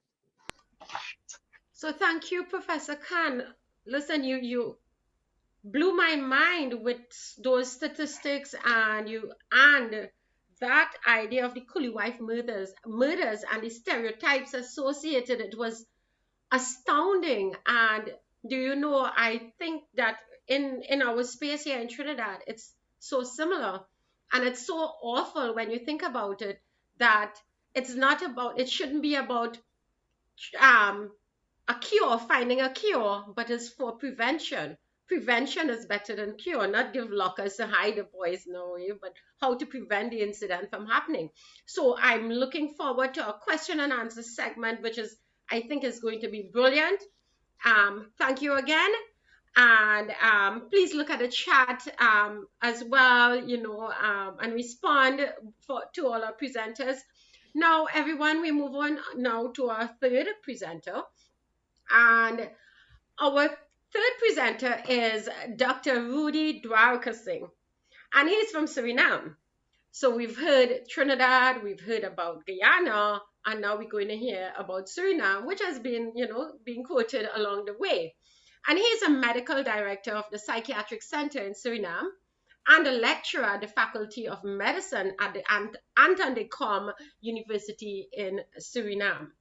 So thank you, Professor Khan. Listen, you blew my mind with those statistics and that idea of the Coolie wife murders and the stereotypes associated. It was astounding. And do you know, I think that in our space here in Trinidad, it's so similar. And it's so awful when you think about it, that it shouldn't be about a cure, finding a cure, but it's for prevention. Prevention is better than cure, not give lockers to hide the poison away, but how to prevent the incident from happening. So I'm looking forward to a question and answer segment, which I think is going to be brilliant. Thank you again. And please look at the chat as well, and respond to all our presenters. Now, everyone, we move on now to our third presenter. And our third presenter is Dr. Rudy Dwarkasing, and he's from Suriname. So we've heard Trinidad, we've heard about Guyana, and now we're going to hear about Suriname, which has been, being quoted along the way. And he's a medical director of the Psychiatric Center in Suriname and a lecturer at the Faculty of Medicine at the Anton de Com University in Suriname.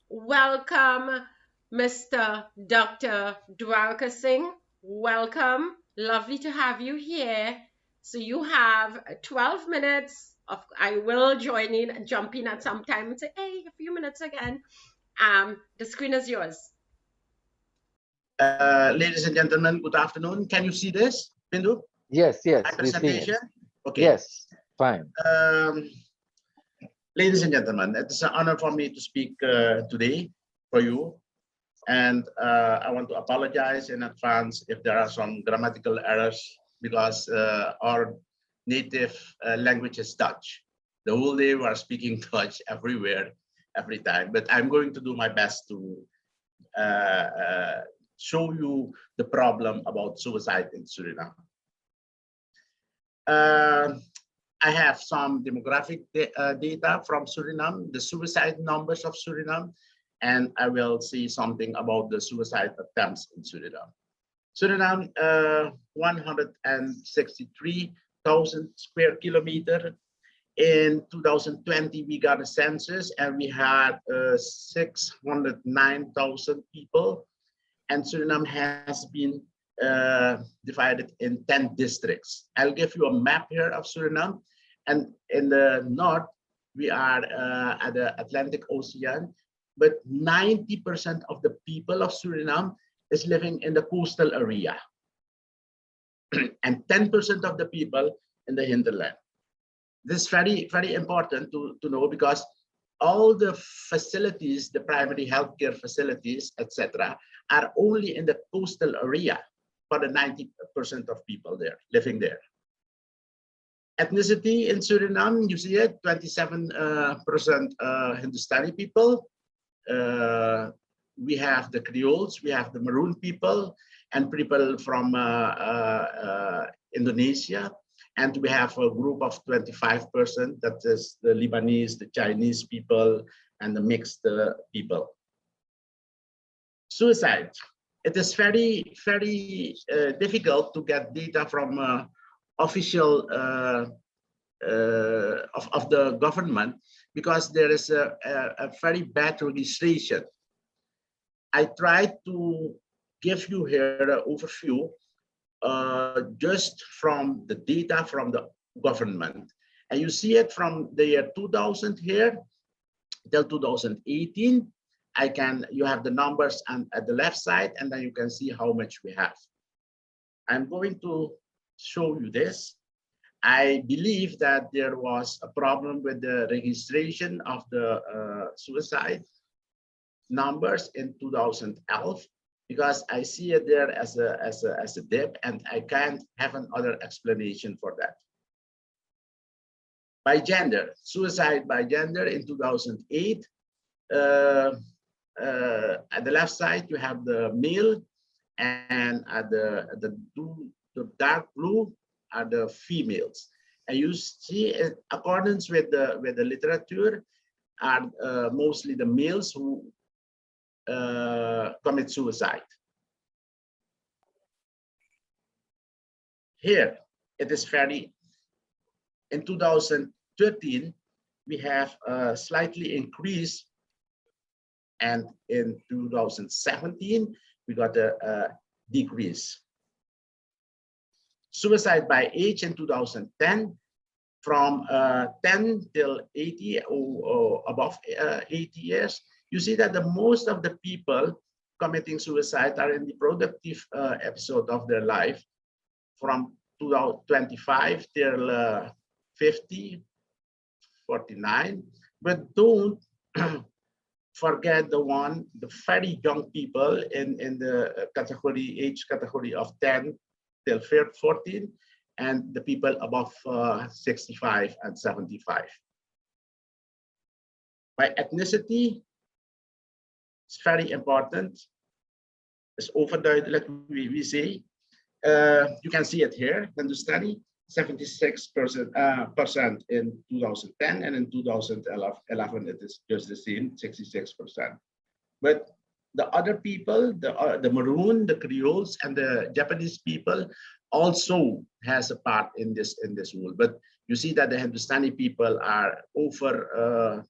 Welcome, Mr. Dr. Dwarkasing. Welcome. Lovely to have you here. So you have 12 minutes. I will jump in at some time and say, hey, a few minutes again. The screen is yours. Ladies and gentlemen, good afternoon. Can you see this, Bindu? Yes, My we see presentation? it. Okay. Yes, fine. Ladies and gentlemen, it is an honor for me to speak today for you. And I want to apologize in advance if there are some grammatical errors, because our native language is Dutch. The whole day we are speaking Dutch everywhere, every time. But I'm going to do my best to show you the problem about suicide in Suriname. I have some demographic data from Suriname, the suicide numbers of Suriname, and I will say something about the suicide attempts in Suriname. Suriname, 163,000 square kilometers. In 2020, we got a census and we had 609,000 people. And Suriname has been divided in 10 districts. I'll give you a map here of Suriname. And in the north, we are at the Atlantic Ocean, but 90% of the people of Suriname is living in the coastal area and 10% of the people in the hinterland. This is very, very important to know, because all the facilities, the primary healthcare facilities, etc., are only in the coastal area for the 90% of people there living there. Ethnicity in Suriname, you see it, 27% Hindustani people. We have the Creoles, we have the Maroon people, and people from Indonesia. And we have a group of 25%, that is the Lebanese, the Chinese people, and the mixed people. Suicide. It is very, very difficult to get data from official of the government, because there is a very bad registration. I tried to give you here an overview just from the data from the government. And you see it from the year 2000 here till 2018. You have the numbers at the left side, and then you can see how much we have. I'm going to show you this. I believe that there was a problem with the registration of the suicide numbers in 2011, because I see it there as a dip, and I can't have another explanation for that. By gender, suicide by gender in 2008. At the left side, you have the male, and at the dark blue are the females. And you see, in accordance with the literature, are mostly the males who commit suicide. Here, it is very. In 2013, we have slightly increased. And in 2017, we got a decrease. Suicide by age in 2010, from 10 till 80 or above 80 years, you see that the most of the people committing suicide are in the productive episode of their life, from 25 till 50, 49, but don't forget the very young people in the age category of 10 till 14, and the people above 65 and 75. By ethnicity, it's very important. It's overduidelijk, let we say. You can see it here, Hindustani, 76% in 2010, and in 2011 it is just the same, 66%. But the other people, the Maroon, the Creoles, and the Japanese people also has a part in this rule. But you see that the Hindustani people are over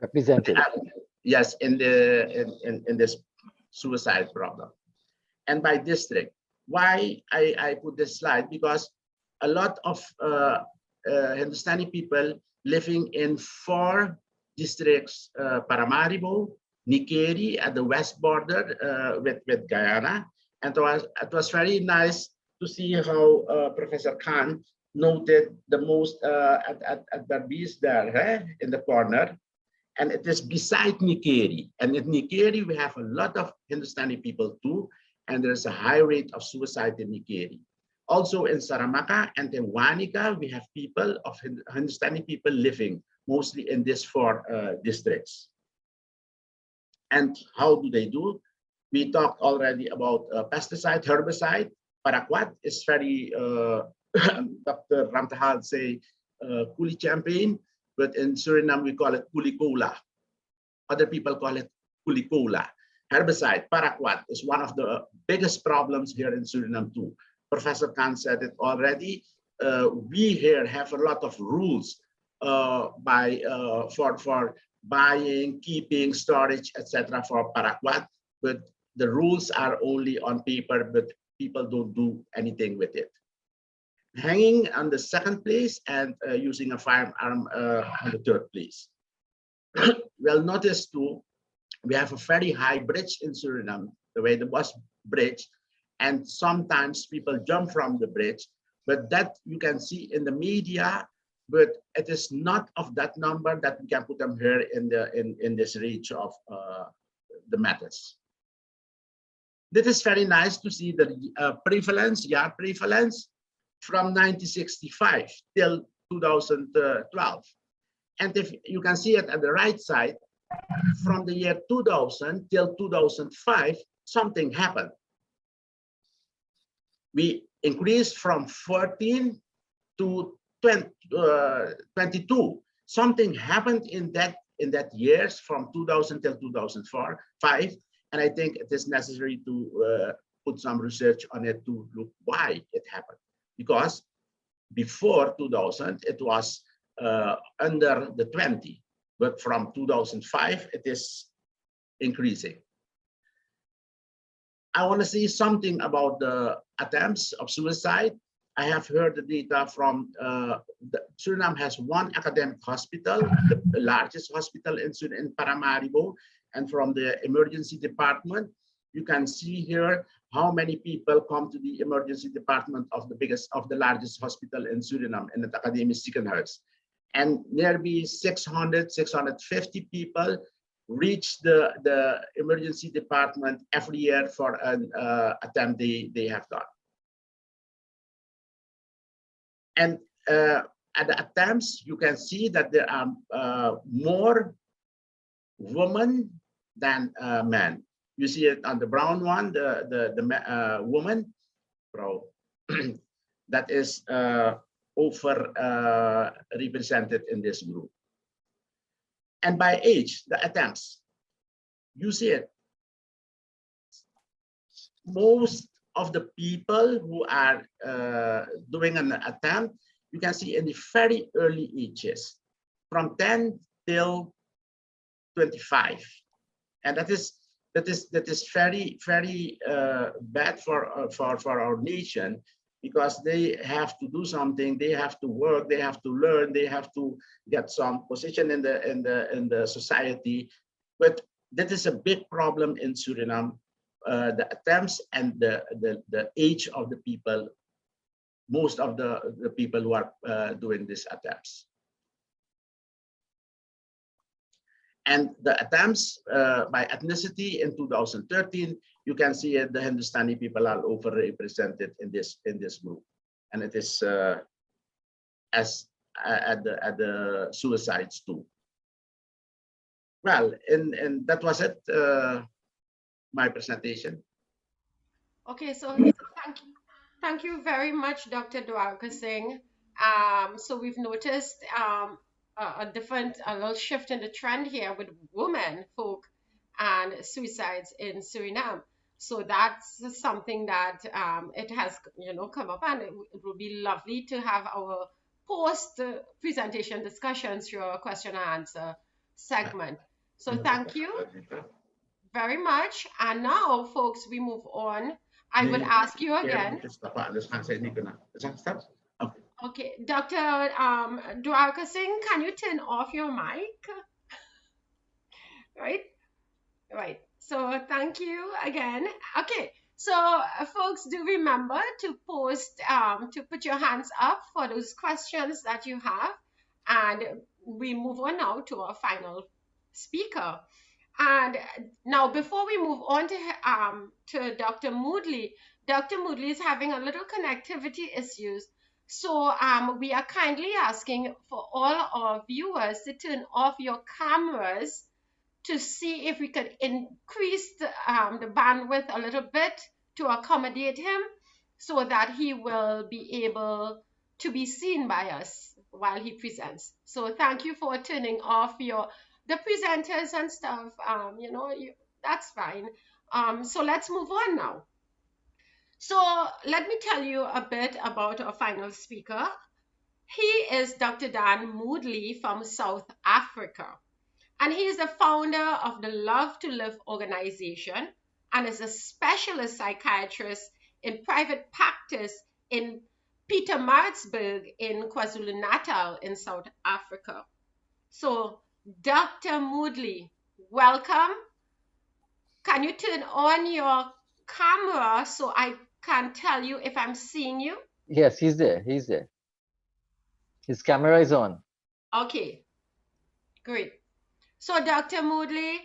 represented. Yes, in this suicide problem. And by district. Why I put this slide? Because a lot of Hindustani people living in 4 districts, Paramaribo, Nikeri at the west border with Guyana. And it was very nice to see how Professor Khan noted the most at Barbies there in the corner. And it is beside Nikeri. And in Nikeri, we have a lot of Hindustani people too. And there's a high rate of suicide in Nikeri. Also in Saramaka and in Wanica, we have people of Hindustani people living mostly in these 4 districts. And how do they do? We talked already about pesticide, herbicide. Paraquat is very, Dr. Ramtahal say, Kuli champagne, but in Suriname we call it Kuli Cola. Other people call it Kuli Cola. Herbicide, paraquat, is one of the biggest problems here in Suriname too. Professor Khan said it already. We here have a lot of rules for buying, keeping, storage, etc. for paraquat, but the rules are only on paper, but people don't do anything with it. Hanging on the 2nd place and using a firearm on the 3rd place. Well, notice too, we have a very high bridge in Suriname, the way the bus bridge, and sometimes people jump from the bridge, but that you can see in the media, but it is not of that number that we can put them here in this range of the matters. This is very nice to see the prevalence, yard prevalence from 1965 till 2012. And if you can see it at the right side, from the year 2000 till 2005, something happened. We increased from 14 to 22. Something happened in that years from 2000 till 2005, and I think it is necessary to put some research on it to look why it happened. Because before 2000, it was under the 20, but from 2005, it is increasing. I want to say something about the attempts of suicide. I have heard the data from Suriname has one academic hospital, the largest hospital in Paramaribo, and from the emergency department, you can see here how many people come to the emergency department of the largest hospital in Suriname, in the Academic Ziekenhuis. And nearly 600, 650 people reach the emergency department every year for an attempt they have done. And at the attempts, you can see that there are more women than men. You see it on the brown one, the woman, that is over represented in this group. And by age, the attempts, you see it. Most of the people who are doing an attempt, you can see in the very early ages, from 10 till 25, and that is very bad for our nation, because they have to do something, they have to work, they have to learn, they have to get some position in the society. But that is a big problem in Suriname. The attempts and the age of the people, most of the people who are doing these attempts. And the attempts by ethnicity in 2013, you can see the Hindustani people are overrepresented in this group, and it is as at the suicides too. Well, and that was it. My presentation. Okay, so thank you very much, Dr. Dwarka Singh. So we've noticed a little shift in the trend here with women folk and suicides in Suriname. So that's something that it has come up, and it would be lovely to have our post presentation discussions through our question and answer segment. So thank you very much. And now, folks, we move on. I would ask you again. Okay, Dr. Dwarka Singh, can you turn off your mic? Right. So thank you again. Okay, so folks, do remember to post, to put your hands up for those questions that you have. And we move on now to our final speaker. And now, before we move on to Dr. Moodley is having a little connectivity issues. So we are kindly asking for all our viewers to turn off your cameras to see if we could increase the bandwidth a little bit to accommodate him, so that he will be able to be seen by us while he presents. So thank you for turning off the presenters and stuff. That's fine. So let's move on now. So let me tell you a bit about our final speaker. He is Dr. Dan Moodley from South Africa. And he is the founder of the Love to Live organization and is a specialist psychiatrist in private practice in Pietermaritzburg in KwaZulu-Natal in South Africa. So, Dr. Moodley, welcome. Can you turn on your camera so I can tell you if I'm seeing you? Yes, he's there. He's there. His camera is on. Okay, great. So, Dr. Moodley,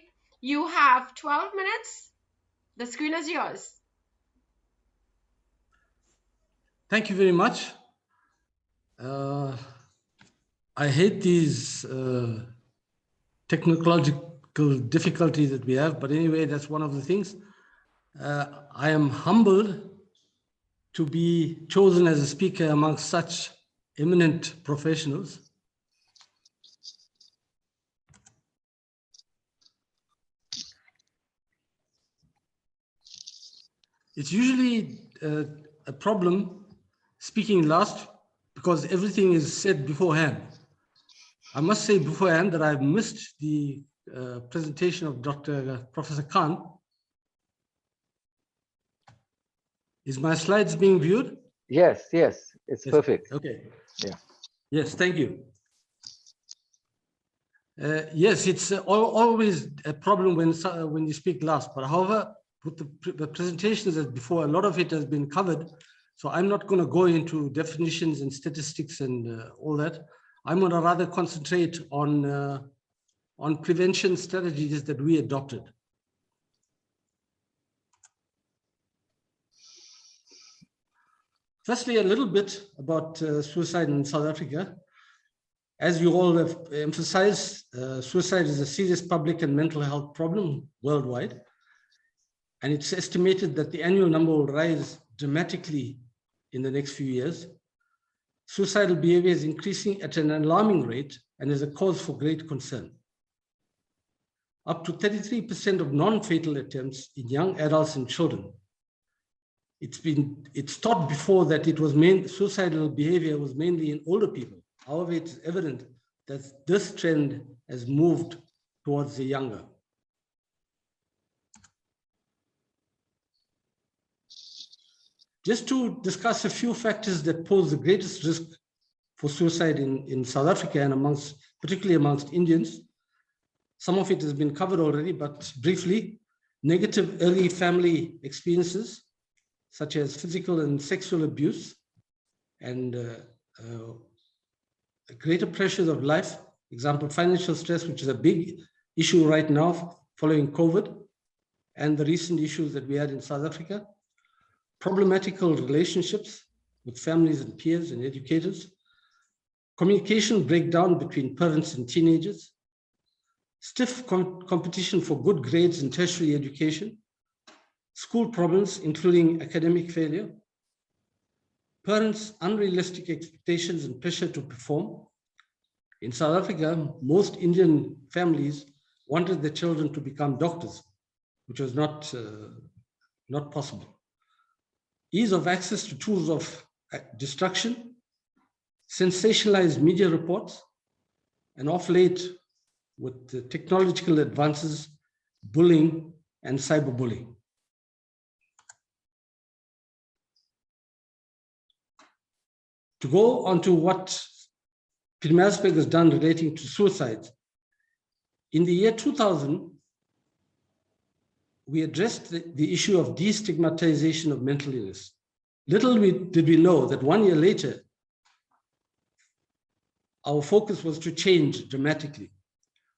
you have 12 minutes The screen is yours. Thank you very much. I hate these technological difficulties that we have, but anyway, that's one of the things. I am humbled to be chosen as a speaker amongst such eminent professionals. It's usually a problem speaking last because everything is said beforehand. I must say beforehand that I've missed the presentation of Professor Khan. Is my slides being viewed? Yes, yes, it's Yes. perfect. Okay. Yeah. Yes, thank you. Yes, it's always a problem when you speak last. But however, with the presentations as before, a lot of it has been covered. So I'm not going to go into definitions and statistics and all that. I'm going to rather concentrate on prevention strategies that we adopted. Firstly, a little bit about suicide in South Africa. As you all have emphasized, suicide is a serious public and mental health problem worldwide. And it's estimated that the annual number will rise dramatically in the next few years. Suicidal behavior is increasing at an alarming rate and is a cause for great concern. Up to 33% of non-fatal attempts in young adults and children. It's thought before that suicidal behavior was mainly in older people. However, it's evident that this trend has moved towards the younger. Just to discuss a few factors that pose the greatest risk for suicide in South Africa and particularly amongst Indians. Some of it has been covered already, but briefly, negative early family experiences, such as physical and sexual abuse, and greater pressures of life, example, financial stress, which is a big issue right now following COVID, and the recent issues that we had in South Africa, problematical relationships with families and peers and educators, communication breakdown between parents and teenagers, stiff competition for good grades in tertiary education, school problems, including academic failure, parents' unrealistic expectations and pressure to perform. In South Africa, most Indian families wanted their children to become doctors, which was not possible. Ease of access to tools of destruction, sensationalized media reports, and of late, with the technological advances, bullying and cyberbullying. To go on to what Pietermaritzburg has done relating to suicide, in the year 2000, we addressed the issue of destigmatization of mental illness. Little did we know that 1 year later, our focus was to change dramatically.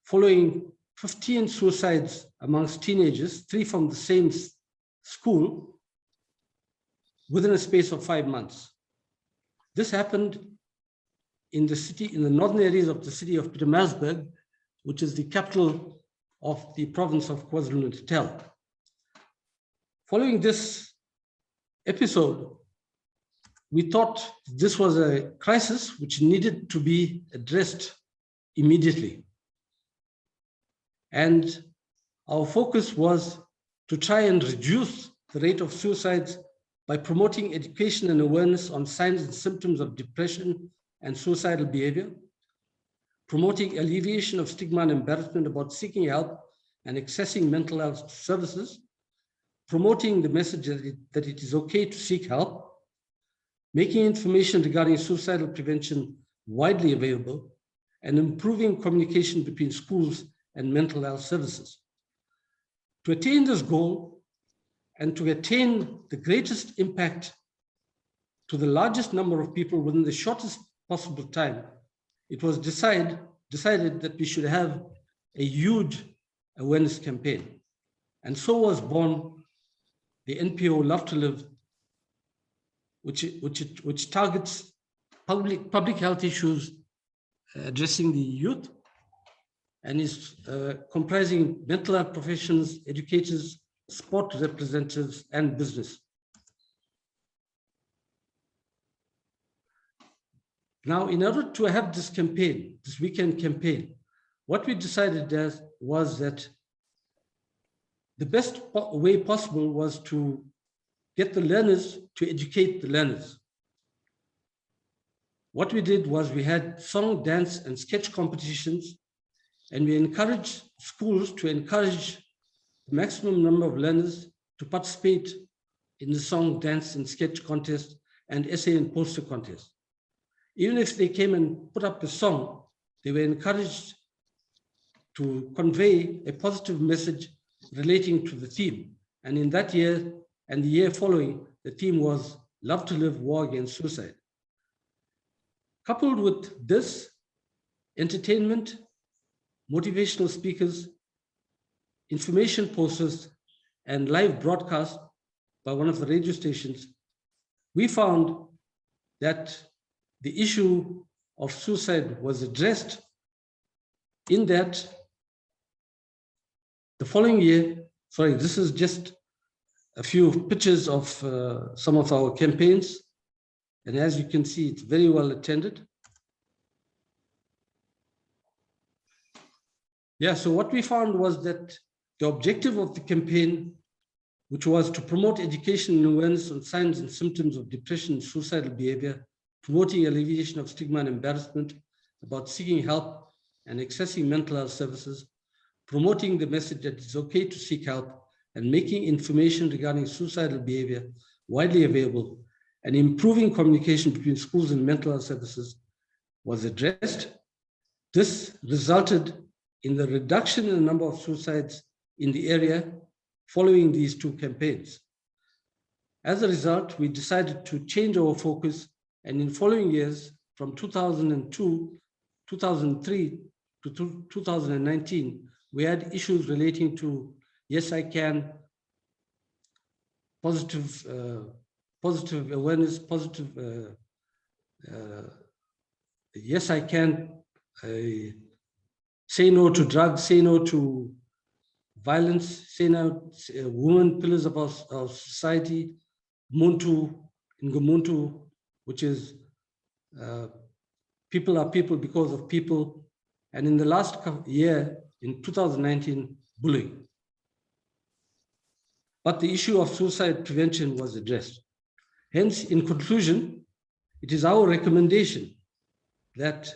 Following 15 suicides amongst teenagers, 3 from the same school, within a space of 5 months. This happened in the northern areas of the city of Pietermaritzburg, which is the capital of the province of KwaZulu-Natal. Following this episode, we thought this was a crisis which needed to be addressed immediately. And our focus was to try and reduce the rate of suicides by promoting education and awareness on signs and symptoms of depression and suicidal behavior, promoting alleviation of stigma and embarrassment about seeking help and accessing mental health services, promoting the message that it is okay to seek help, making information regarding suicidal prevention widely available, and improving communication between schools and mental health services. To attain this goal and to attain the greatest impact to the largest number of people within the shortest possible time, it was decided that we should have a huge awareness campaign. And so was born the NPO Love to Live, which targets public health issues addressing the youth, and is comprising mental health professionals, educators, sport representatives, and business. Now, in order to have this campaign, this weekend campaign, what we decided was that the best way possible was to get the learners to educate the learners. What we did was we had song, dance, and sketch competitions, and we encouraged schools to encourage the maximum number of learners to participate in the song, dance, and sketch contest and essay and poster contest. Even if they came and put up a song, they were encouraged to convey a positive message relating to the theme. And in that year and the year following, the theme was Love to Live, War Against Suicide. Coupled with this, entertainment, motivational speakers, information posters, and live broadcast by one of the radio stations, we found that the issue of suicide was addressed, in that the following year, sorry, this is just a few pictures of some of our campaigns. And as you can see, it's very well attended. Yeah, so what we found was that the objective of the campaign, which was to promote education and awareness on signs and symptoms of depression and suicidal behavior, promoting alleviation of stigma and embarrassment about seeking help and accessing mental health services, promoting the message that it's okay to seek help, and making information regarding suicidal behavior widely available, and improving communication between schools and mental health services was addressed. This resulted in the reduction in the number of suicides in the area following these two campaigns. As a result, we decided to change our focus, and in following years, from 2002, 2003 to 2019, we had issues relating to Yes, I Can, positive awareness, Yes, I Can, say no to drugs, say no to violence, say no, women pillars of our society, Muntu, Ngumuntu, which is people are people because of people. And in the last year, in 2019, bullying. But the issue of suicide prevention was addressed. Hence, in conclusion, it is our recommendation that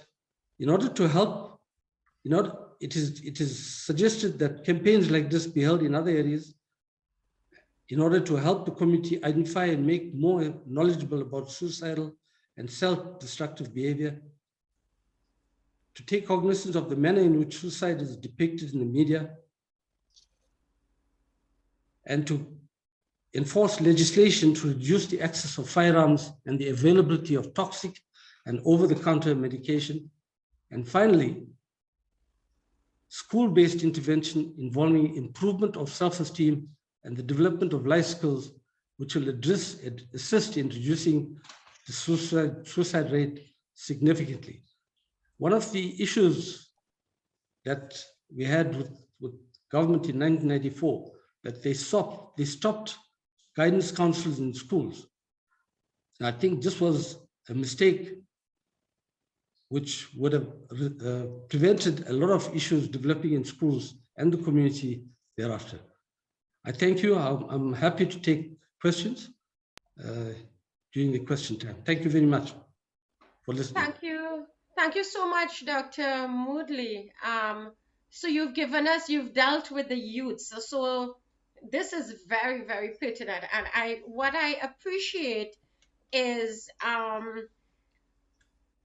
in order to help, it is suggested that campaigns like this be held in other areas in order to help the community identify and make more knowledgeable about suicidal and self-destructive behavior, to take cognizance of the manner in which suicide is depicted in the media, and to enforce legislation to reduce the access of firearms and the availability of toxic and over-the-counter medication. And finally, school-based intervention involving improvement of self-esteem and the development of life skills, which will assist in reducing the suicide rate significantly. One of the issues that we had with government in 1994, that they stopped guidance counselors in schools. And I think this was a mistake which would have prevented a lot of issues developing in schools and the community thereafter. I thank you. I'm happy to take questions during the question time. Thank you very much for listening. Thank you. Thank you so much, Dr. Moodley. So you've dealt with the youths. So this is very, very pertinent. And what I appreciate is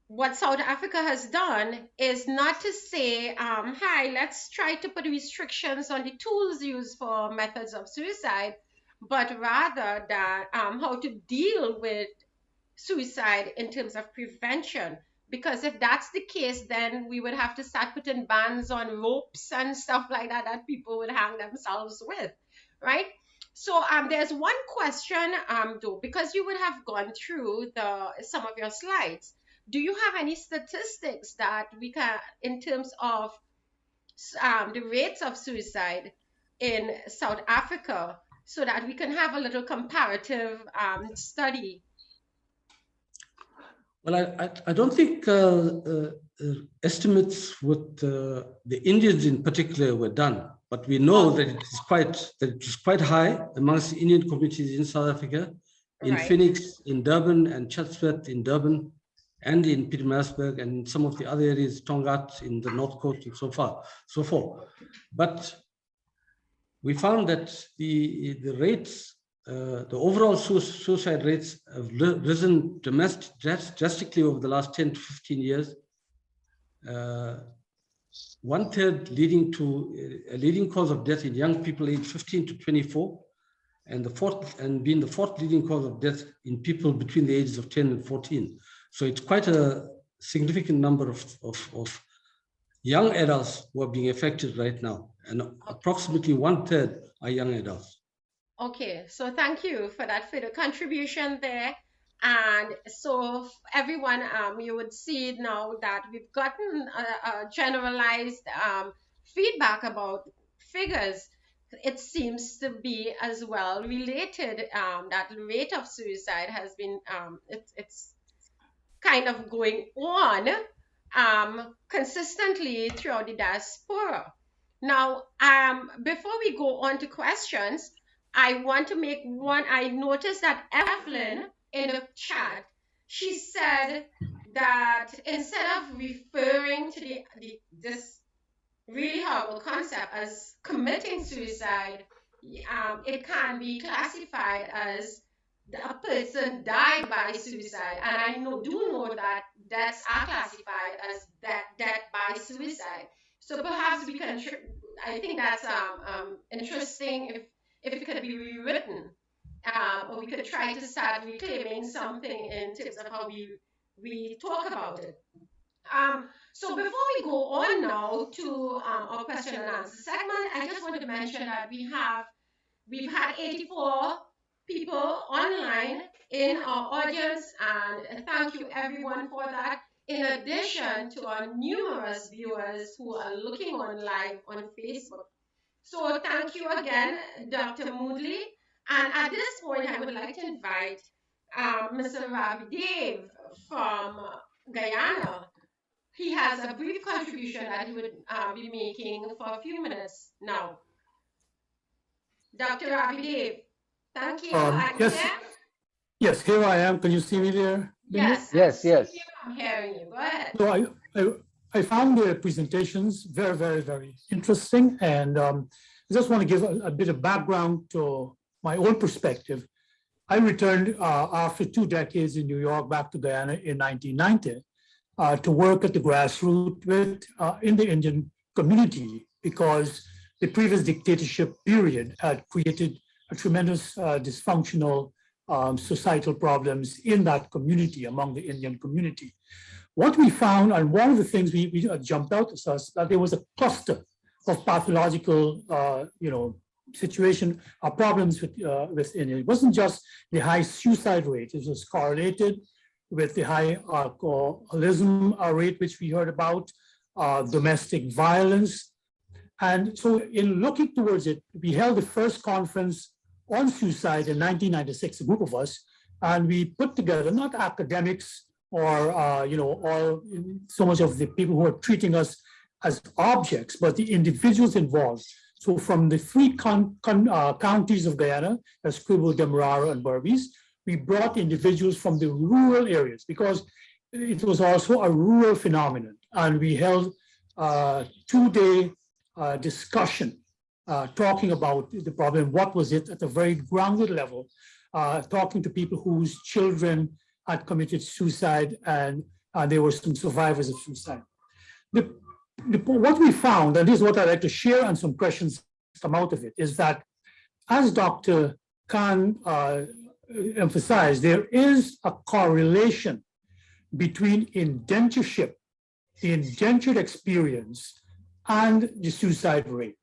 what South Africa has done is not to say, hi, let's try to put restrictions on the tools used for methods of suicide, but rather that how to deal with suicide in terms of prevention. Because if that's the case, then we would have to start putting bans on ropes and stuff like that that people would hang themselves with, right? So there's one question, though, because you would have gone through some of your slides. Do you have any statistics that we can, in terms of the rates of suicide in South Africa, so that we can have a little comparative study? Well, I don't think estimates with the Indians in particular were done, but we know that it is quite high amongst the Indian communities in South Africa, in Right. Phoenix, in Durban, and Chatsworth in Durban, and in Pietermaritzburg, and in some of the other areas, Tongaat in the North Coast, and so forth. But we found that the rates, the overall suicide rates have risen drastically over the last 10 to 15 years. One third leading to a leading cause of death in young people aged 15 to 24, and being the fourth leading cause of death in people between the ages of 10 and 14. So it's quite a significant number of young adults who are being affected right now, and approximately 1/3 are young adults. Okay, so thank you for that further contribution there. And so everyone, you would see now that we've gotten a generalized feedback about figures. It seems to be as well related, that the rate of suicide has been, it's kind of going on consistently throughout the diaspora. Now, before we go on to questions, I want to make one. I noticed that Evelyn in the chat, she said that instead of referring to this really horrible concept as committing suicide, it can be classified as a person died by suicide. And I do know that deaths are classified as death by suicide. So perhaps we can, I think that's interesting if it could be rewritten, or we could try to start reclaiming something in terms of how we talk about it. So before we go on now to our question and answer segment, I just wanted to mention that we've had 84 people online in our audience, and thank you everyone for that, in addition to our numerous viewers who are looking on live on Facebook. So thank you again, Dr. Moodley. And at this point, I would like to invite Mr. Ravi Dev from Guyana. He has a brief contribution that he would be making for a few minutes now. Dr. Ravi Dev, thank you. Yes, here I am. Can you see me there? Yes. I'm hearing you. Go ahead. So I found the presentations very, very, very interesting. And I just want to give a bit of background to my own perspective. I returned after 2 decades in New York back to Guyana in 1990 to work at the grassroots in the Indian community, because the previous dictatorship period had created a tremendous dysfunctional societal problems in that community, among the Indian community. What we found, and one of the things we jumped out to us, that there was a cluster of pathological, situation or problems with India. It wasn't just the high suicide rate; it was correlated with the high alcoholism rate, which we heard about, domestic violence. And so in looking towards it, we held the first conference on suicide in 1996, a group of us, and we put together, not academics or, all so much of the people who are treating us as objects, but the individuals involved. So from the 3 counties of Guyana, Essequibo, Demerara, and Berbice, we brought individuals from the rural areas, because it was also a rural phenomenon. And we held a 2-day discussion talking about the problem, what was it at a very grounded level, talking to people whose children had committed suicide, and there were some survivors of suicide. What we found, and this is what I'd like to share, and some questions come out of it, is that, as Dr. Khan emphasized, there is a correlation between indentureship, the indentured experience, and the suicide rate.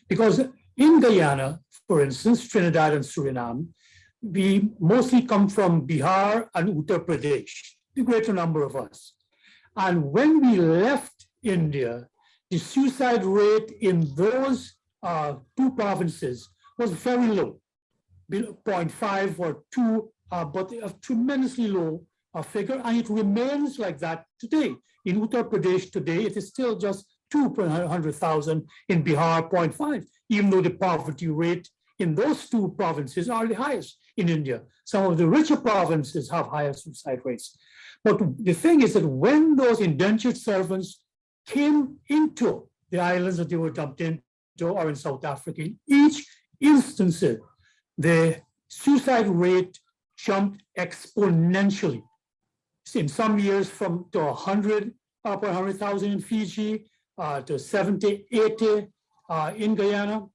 Because In Guyana, for instance, Trinidad and Suriname, we mostly come from Bihar and Uttar Pradesh, the greater number of us. And when we left India, the suicide rate in those two provinces was very low, 0.5 or 2, but a tremendously low figure, and it remains like that today. In Uttar Pradesh today, it is still just 2 per 100,000, in Bihar 0.5, even though the poverty rate in those two provinces are the highest in India. Some of the richer provinces have higher suicide rates. But the thing is that when those indentured servants came into the islands that they were dumped into, or in South Africa, in each instance, the suicide rate jumped exponentially. In some years from to 100 per 100,000 in Fiji, to 70, 80 in Guyana.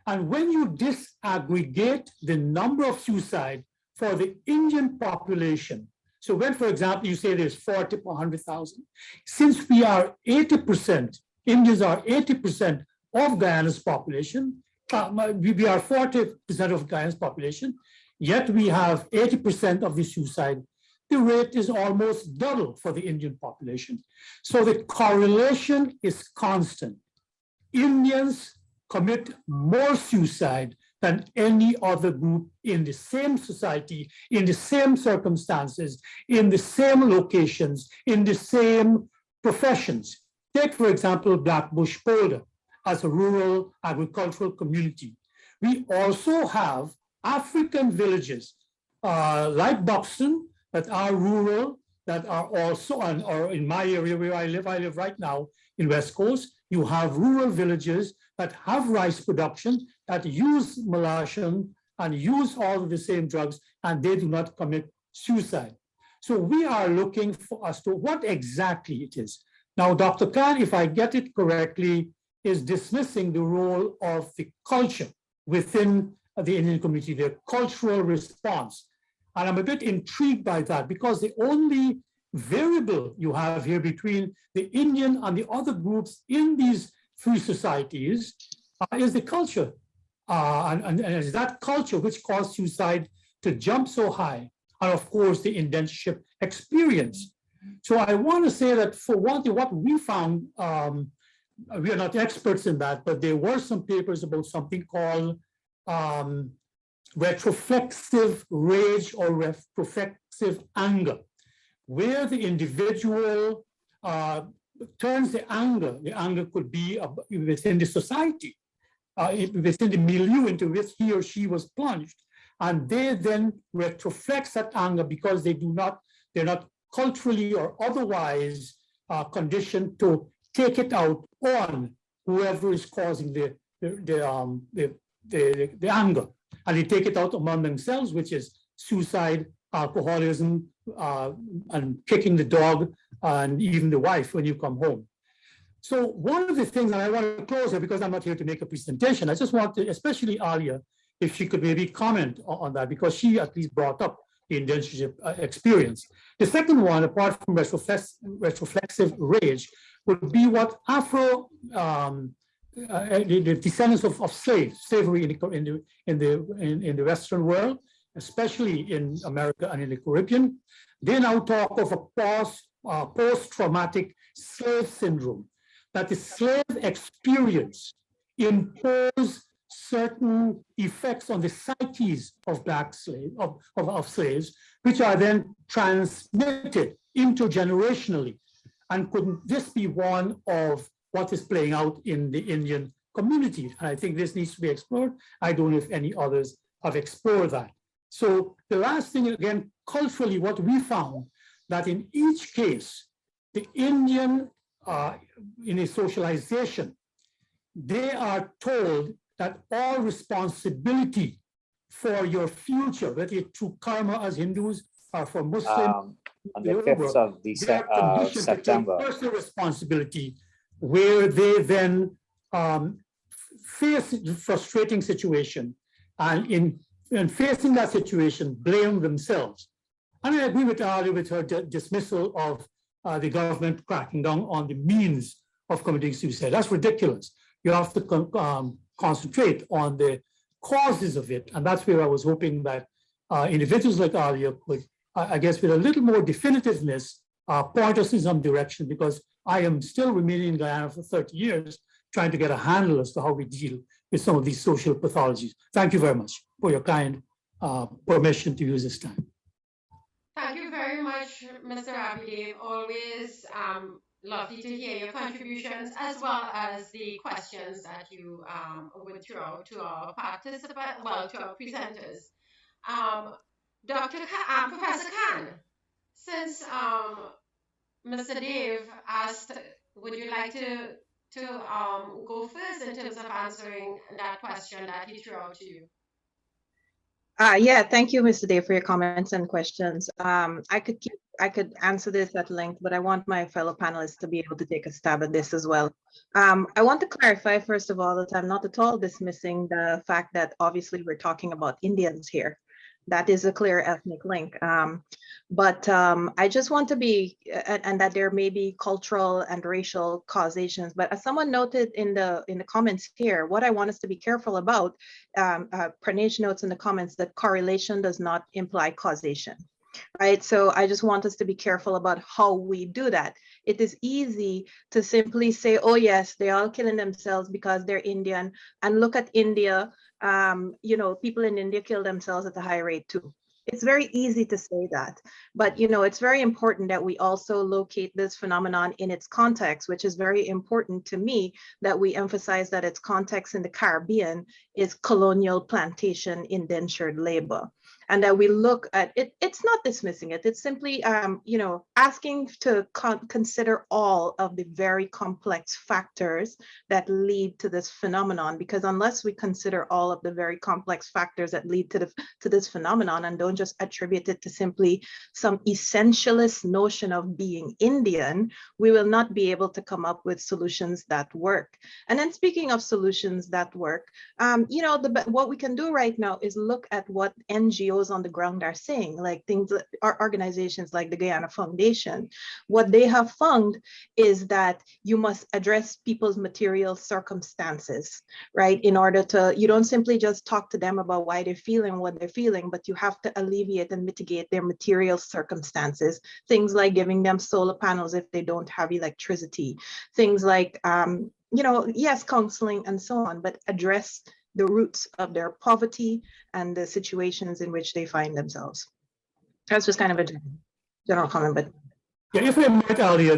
And when you disaggregate the number of suicide for the Indian population, so when, for example, you say there's 40 per 100,000, since we are 80%, Indians are 80% of Guyana's population, we are 40% of Guyana's population, yet we have 80% of the suicide. The rate is almost double for the Indian population. So the correlation is constant. Indians commit more suicide than any other group in the same society, in the same circumstances, in the same locations, in the same professions. Take, for example, Black Bush Polder as a rural agricultural community. We also have African villages like Buxton that are rural, that are also, or in my area where I live right now in West Coast, you have rural villages that have rice production, that use malashan and use all of the same drugs, and they do not commit suicide. So we are looking for as to what exactly it is. Now, Dr. Khan, if I get it correctly, is dismissing the role of the culture within the Indian community, their cultural response. And I'm a bit intrigued by that, because the only variable you have here between the Indian and the other groups in these three societies is the culture. And it's that culture which caused suicide to jump so high. And of course, the indentureship experience. So I want to say that for one thing, what we found, we are not experts in that, but there were some papers about something called retroflexive rage or retroflexive anger, where the individual turns the anger could be within the society, within the milieu into which he or she was plunged, and they then retroflex that anger because they're not culturally or otherwise conditioned to take it out on whoever is causing the anger. And they take it out among themselves, which is suicide, alcoholism, and kicking the dog, and even the wife when you come home. So one of the things, and I want to close here because I'm not here to make a presentation, I just want to, especially Alia, if she could maybe comment on that, because she at least brought up the indentureship experience. The second one, apart from retroflexive rage, would be what the descendants of slavery in the Western world, especially in America and in the Caribbean, they now talk of a post-traumatic slave syndrome, that the slave experience imposed certain effects on the psyches of of slaves, which are then transmitted intergenerationally. And couldn't this be one of what is playing out in the Indian community? And I think this needs to be explored. I don't know if any others have explored that. So the last thing, again, culturally, what we found, that in each case, the Indian, in a socialization, they are told that all responsibility for your future, whether it's through karma as Hindus or for Muslims, on the 5th of September. Personal responsibility, where they then face the frustrating situation, and in facing that situation, blame themselves. And I agree with Ali with her dismissal of the government cracking down on the means of committing suicide. That's ridiculous. You have to concentrate on the causes of it. And that's where I was hoping that individuals like Alia could, I guess, with a little more definitiveness, point us in some direction, because I am still remaining in Guyana for 30 years, trying to get a handle as to how we deal with some of these social pathologies. Thank you very much for your kind permission to use this time. Thank you very much, Mr. Abidev. Always lovely to hear your contributions as well as the questions that you would throw to our participants, well, to our presenters. Professor Khan, since Mr. Dave asked, would you like to go first in terms of answering that question that he threw out to you? Yeah, thank you, Mr. Day, for your comments and questions. I could answer this at length, but I want my fellow panelists to be able to take a stab at this as well. I want to clarify, first of all, that I'm not at all dismissing the fact that obviously we're talking about Indians here. That is a clear ethnic link. But I just want to be, and that there may be cultural and racial causations, but as someone noted in the comments here, what I want us to be careful about, Pranesh notes in the comments that correlation does not imply causation. Right, so I just want us to be careful about how we do that. It is easy to simply say, oh yes, they're all killing themselves because they're Indian, and look at India, you know, people in India kill themselves at a high rate too. It's very easy to say that, but you know, it's very important that we also locate this phenomenon in its context, which is very important to me, that we emphasize that its context in the Caribbean is colonial plantation indentured labor. And that we look at it, it's not dismissing it, it's simply, you know, asking to consider all of the very complex factors that lead to this phenomenon, because unless we consider all of the very complex factors that lead to this phenomenon and don't just attribute it to simply some essentialist notion of being Indian, we will not be able to come up with solutions that work. And then speaking of solutions that work, you know, what we can do right now is look at what NGOs on the ground are saying, like things that are organizations like the Guyana Foundation. What they have found is that you must address people's material circumstances, right? In order to, you don't simply just talk to them about why they're feeling what they're feeling, but you have to alleviate and mitigate their material circumstances. Things like giving them solar panels if they don't have electricity. Things like, you know, yes, counseling and so on, but address the roots of their poverty and the situations in which they find themselves. That's just kind of a general comment, but. Yeah, if I might, Alia,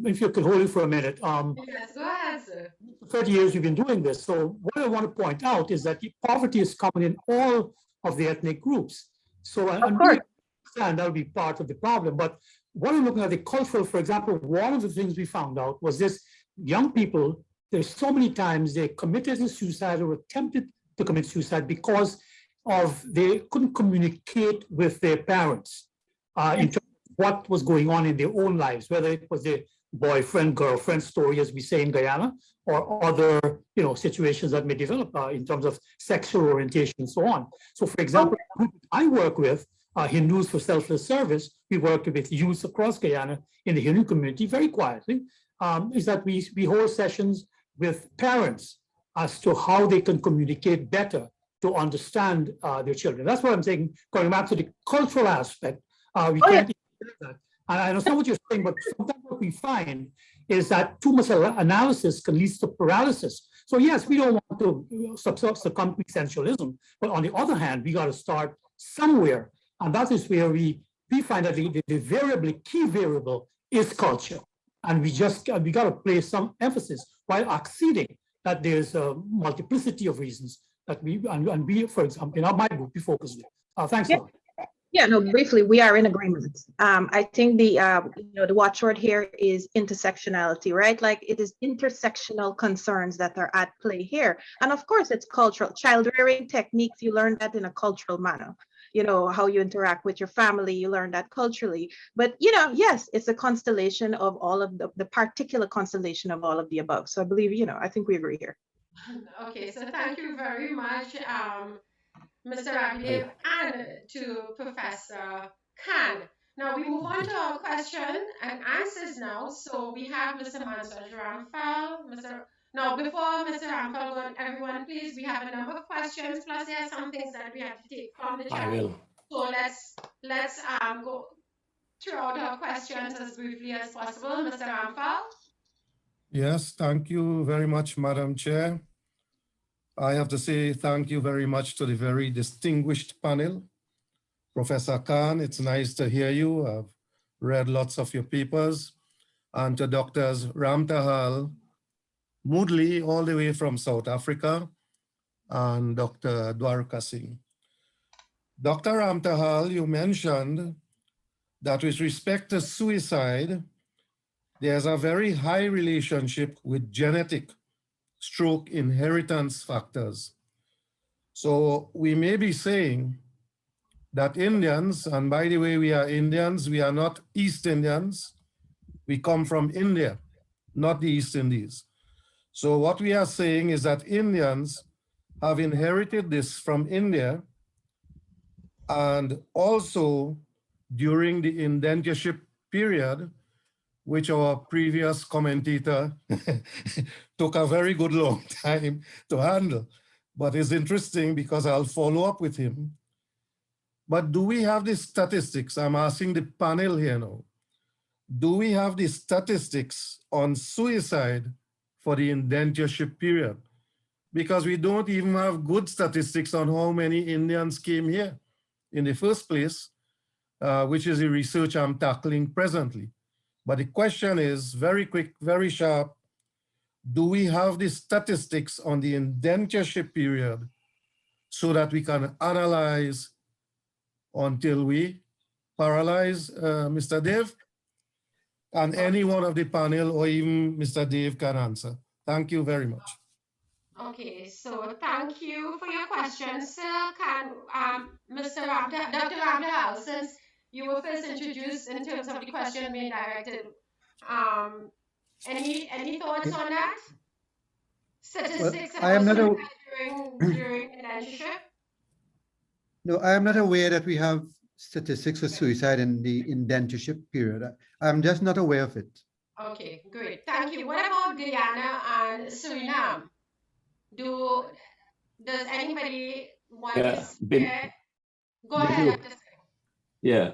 if you could hold it for a minute. Yes, go ahead, sir. 30 years you've been doing this. So what I want to point out is that poverty is common in all of the ethnic groups. So I understand that would be part of the problem. But what I'm looking at the cultural, for example, one of the things we found out was this: young people, there's so many times they committed suicide or attempted to commit suicide because of they couldn't communicate with their parents in terms of what was going on in their own lives, whether it was a boyfriend, girlfriend story, as we say in Guyana, or other, you know, situations that may develop in terms of sexual orientation and so on. So, for example, the group I work with, Hindus for Selfless Service, we work with youth across Guyana in the Hindu community very quietly, is that we hold sessions with parents as to how they can communicate better to understand their children. That's what I'm saying, going back to the cultural aspect, we can't do that. And I understand what you're saying, but sometimes what we find is that too much analysis can lead to paralysis. So yes, we don't want to succumb to essentialism, but on the other hand, we got to start somewhere. And that is where we find that the key variable is culture. And we got to place some emphasis while acceding that there's a multiplicity of reasons that we, for example, in my group, we focus on. Thanks a lot. Yeah, no, briefly, we are in agreement. I think the watchword here is intersectionality, right? Like it is intersectional concerns that are at play here. And of course, it's cultural. Child rearing techniques, you learn that in a cultural manner. You know, how you interact with your family, you learn that culturally. But, you know, yes, it's a constellation of all of the particular constellation of all of the above. So I believe, you know, I think we agree here. Okay, so thank you very much, Mr. Abidev, and to Professor Khan. Now we move on to our question and answers now. So we have Mr. Mansour Ramphal, Mr. Now, before Mr. Ramphal goes, everyone, please, we have a number of questions, plus there are some things that we have to take from the I chat. will. So let's go through out our questions as briefly as possible. Mr. Ramphal? Yes, thank you very much, Madam Chair. I have to say thank you very much to the very distinguished panel. Professor Khan, it's nice to hear you. I've read lots of your papers. And to Doctors Ramtahal Moodley, all the way from South Africa, and Dr. Dwarka Singh. Dr. Ramtahal, you mentioned that with respect to suicide, there's a very high relationship with genetic stroke inheritance factors. So we may be saying that Indians, and by the way, we are Indians, we are not East Indians. We come from India, not the East Indies. So what we are saying is that Indians have inherited this from India, and also during the indentureship period, which our previous commentator took a very good long time to handle. But it's interesting because I'll follow up with him. But do we have the statistics? I'm asking the panel here now. Do we have the statistics on suicide for the indentureship period? Because we don't even have good statistics on how many Indians came here in the first place, which is the research I'm tackling presently. But the question is very quick, very sharp. Do we have the statistics on the indentureship period so that we can analyze until we paralyze Mr. Dave? And any one of the panel or even Mr. Dave can answer. Thank you very much. Okay, so thank you for your question. Sir, can Dr. Ramdal, since you were first introduced in terms of the question being directed, any thoughts on that? Statistics about suicide during indentureship? No, I am not aware that we have statistics for suicide in the indentureship period. I'm just not aware of it. Okay, great. Thank you. What about Guyana and Suriname? Does anybody want to share? Go ahead, Dr. Yeah.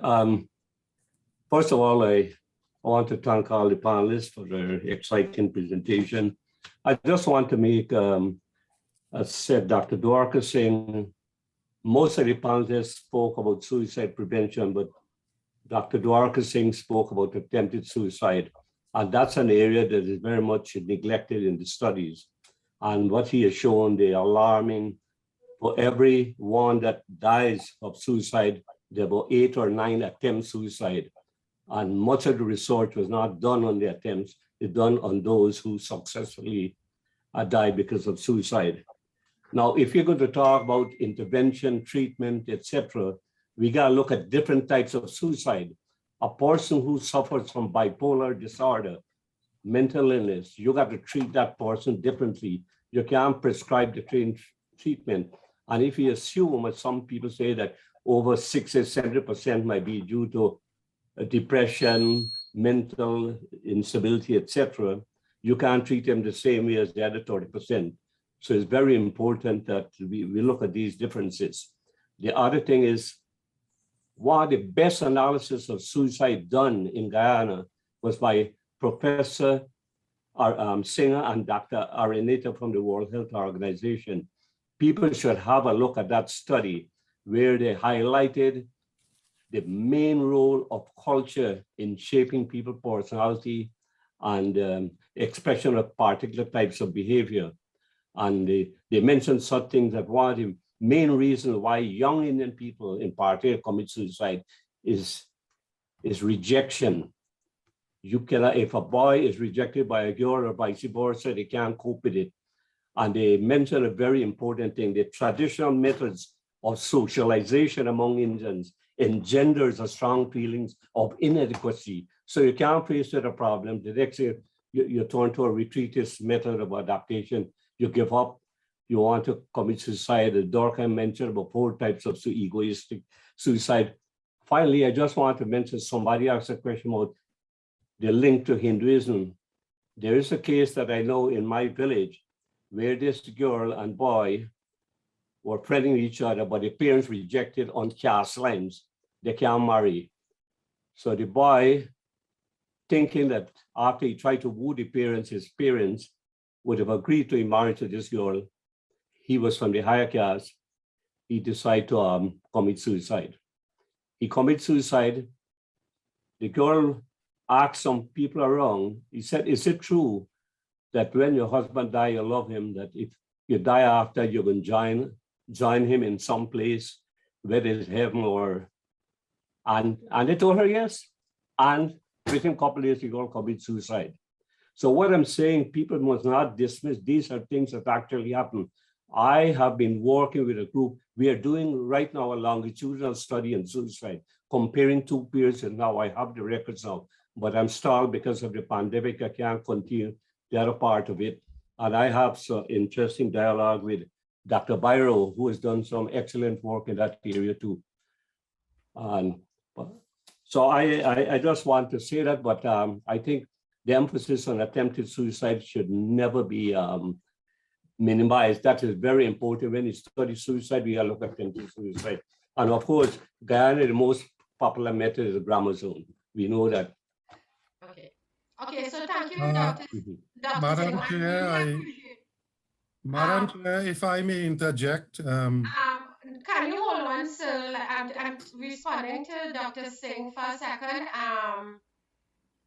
First of all, I want to thank all the panelists for their exciting presentation. I just want to make, as said Dr. Dwarka Singh, most of the panelists spoke about suicide prevention, but Dr. Dwarka Singh spoke about attempted suicide. And that's an area that is very much neglected in the studies. And what he has shown, the alarming, for every one that dies of suicide, there were 8 or 9 attempt suicide. And much of the research was not done on the attempts, it's done on those who successfully died because of suicide. Now, if you're going to talk about intervention, treatment, etc., we got to look at different types of suicide. A person who suffers from bipolar disorder, mental illness, you got to treat that person differently. You can't prescribe the treatment. And if you assume, as some people say, that over 60, 70% might be due to depression, mental instability, etc., you can't treat them the same way as the other 30%. So it's very important that we look at these differences. The other thing is, one of the best analysis of suicide done in Guyana was by Professor Singer and Dr. Araneta from the World Health Organization. People should have a look at that study where they highlighted the main role of culture in shaping people's personality and expression of particular types of behavior. And they mentioned such things that one of the main reasons why young Indian people in particular commit suicide is rejection. You cannot, if a boy is rejected by a girl or vice versa, they can't cope with it. And they mentioned a very important thing, the traditional methods of socialization among Indians engenders a strong feelings of inadequacy. So you can't face with a problem. The next year, you turn to a retreatist method of adaptation. You give up, you want to commit suicide. As Dorcas mentioned about 4 types of egoistic suicide. Finally, I just want to mention, somebody asked a question about the link to Hinduism. There is a case that I know in my village where this girl and boy were friending each other, but the parents rejected on caste lines. They can't marry. So the boy, thinking that after he tried to woo the parents, his parents would have agreed to a marriage to this girl. He was from the higher caste. He decided to commit suicide. He committed suicide. The girl asked some people around, he said, is it true that when your husband died, you love him, that if you die after, you're going to join him in some place, whether it's heaven or, and they told her yes. And within a couple of years, the girl committed suicide. So what I'm saying, people must not dismiss, these are things that actually happen. I have been working with a group. We are doing right now a longitudinal study on suicide, comparing two periods, and now I have the records now, but I'm stalled because of the pandemic. I can't continue the other part of it. And I have some interesting dialogue with Dr. Byro, who has done some excellent work in that area too. And so I just want to say that, but I think the emphasis on attempted suicide should never be minimized. That is very important. When you study suicide, we look at attempted suicide. And of course, Guyana, the most popular method is the grammar zone. We know that. Okay. Okay, so thank you, Dr. Madam Chair, Madam Chair, if I may interject. Can you hold on, sir? I'm responding to Dr. Singh for a second. I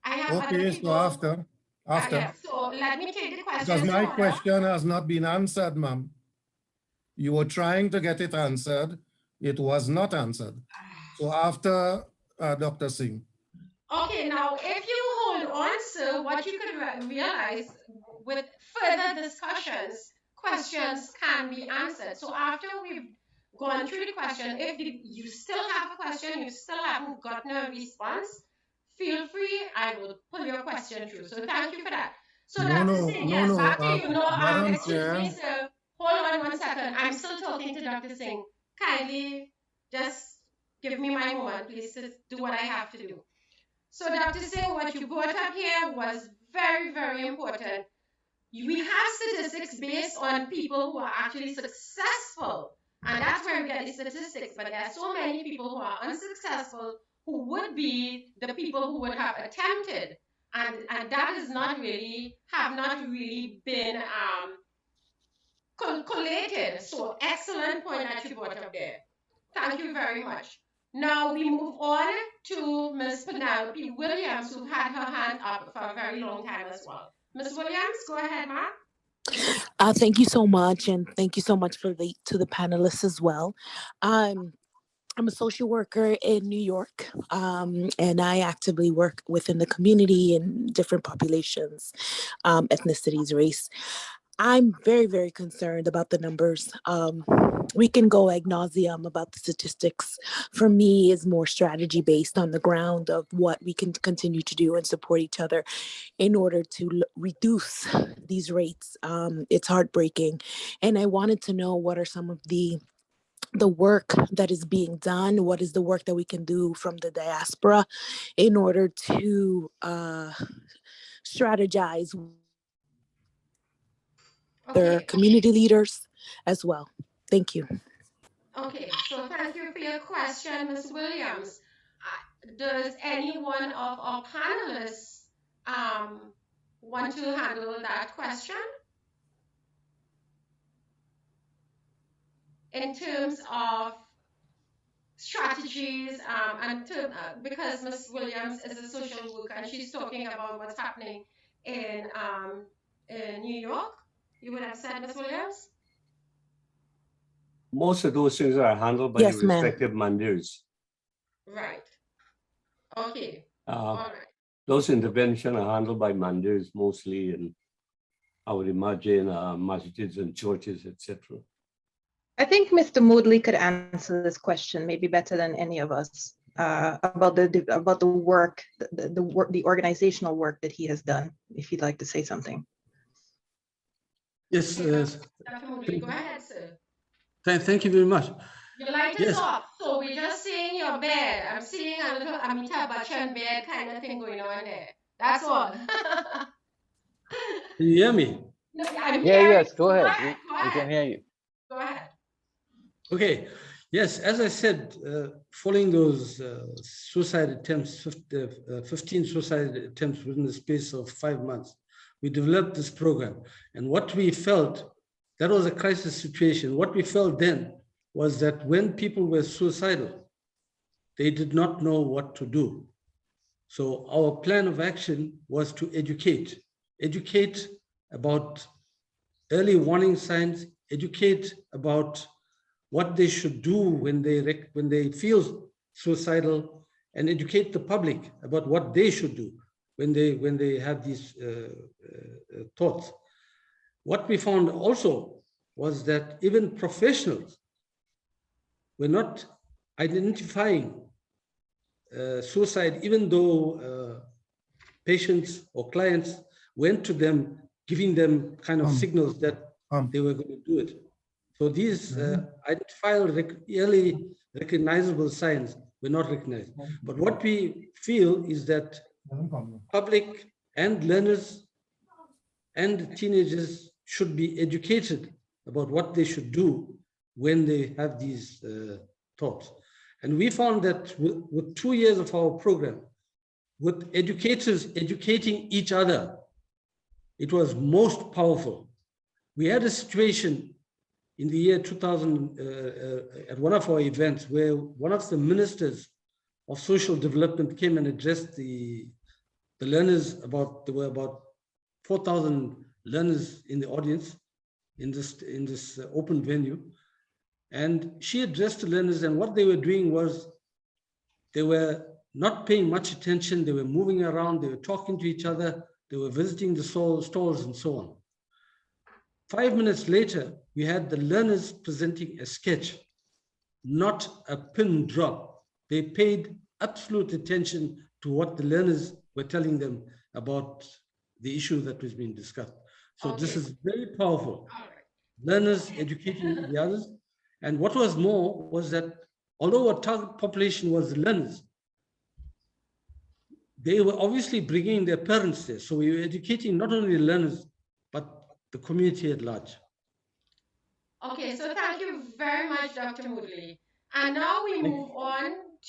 have okay, so after. Yeah, so let me take the question. Because my question has not been answered, ma'am. You were trying to get it answered. It was not answered. So after Dr. Singh. Okay, now if you hold on, sir, what you could realize with further discussions, questions can be answered. So after we've gone through the question, if you still have a question, you still haven't gotten a response, feel free, I will pull your question through. So thank you for that. So Dr. Singh, yes, back to you. No, excuse me, sir. Hold on 1 second. I'm still talking to Dr. Singh. Kindly just give me my moment, please, to do what I have to do. So Dr. Singh, what you brought up here was very, very important. We have statistics based on people who are actually successful. And that's where we get the statistics. But there are so many people who are unsuccessful who would be the people who would have attempted. And that is not really, have not really been collated. So excellent point that you brought up there. Thank you very much. Now we move on to Ms. Penelope Williams, who had her hand up for a very long time as well. Ms. Williams, go ahead, ma'am. Thank you so much, and thank you so much to the panelists as well. I'm a social worker in New York, and I actively work within the community in different populations, ethnicities, race. I'm very, very concerned about the numbers. We can go ad nauseum about the statistics. For me, is more strategy based on the ground of what we can continue to do and support each other in order to reduce these rates. It's heartbreaking. And I wanted to know what are some of the work that is being done, what is the work that we can do from the diaspora in order to strategize their community leaders as well. Thank you. Okay, so thank you for your question, Ms. Williams. Does any one of our panelists want to handle that question? In terms of strategies, because Ms. Williams is a social worker and she's talking about what's happening in New York, you would have said, Ms. Williams? Most of those things are handled by the respective mandirs. Right. Okay. All right. Those interventions are handled by mandirs mostly, and I would imagine masjids and churches, etc. I think Mr. Moodley could answer this question maybe better than any of us about the work, the organizational work that he has done. If you'd like to say something. Yes. Dr. Moodley, go ahead, sir. Thank you very much. Your light is off, so we're just seeing your bed. I'm seeing a little Amitabh Bachchan bed kind of thing going on there. That's all. Can you hear me? No, I'm Yeah, hearing yes, you. go ahead. Go We can ahead. hear you. Go ahead. Okay. Yes, as I said, following those suicide attempts, 15 suicide attempts within the space of 5 months, we developed this program. And what we felt, that was a crisis situation. What we felt then was that when people were suicidal, they did not know what to do. So our plan of action was to educate about early warning signs, educate about what they should do when they feel suicidal, and educate the public about what they should do when they have these thoughts. What we found also was that even professionals were not identifying suicide, even though patients or clients went to them, giving them kind of signals that they were going to do it. So these identifiable, early recognizable signs were not recognized. But what we feel is that public and learners and teenagers should be educated about what they should do when they have these thoughts. And we found that with 2 years of our program, with educators educating each other, it was most powerful. We had a situation in the year 2000 at one of our events where one of the ministers of social development came and addressed the learners. There were about 4,000 learners in the audience in this open venue. And she addressed the learners, and what they were doing was they were not paying much attention. They were moving around, they were talking to each other, they were visiting the stores and so on. 5 minutes later, we had the learners presenting a sketch, not a pin drop. They paid absolute attention to what the learners were telling them about the issue that was being discussed. So this is very powerful. Learners educating the others. And what was more was that although our target population was the learners, they were obviously bringing their parents there. So we were educating not only the learners, but the community at large. Okay, so thank you very much, Dr. Moodley. And now we move on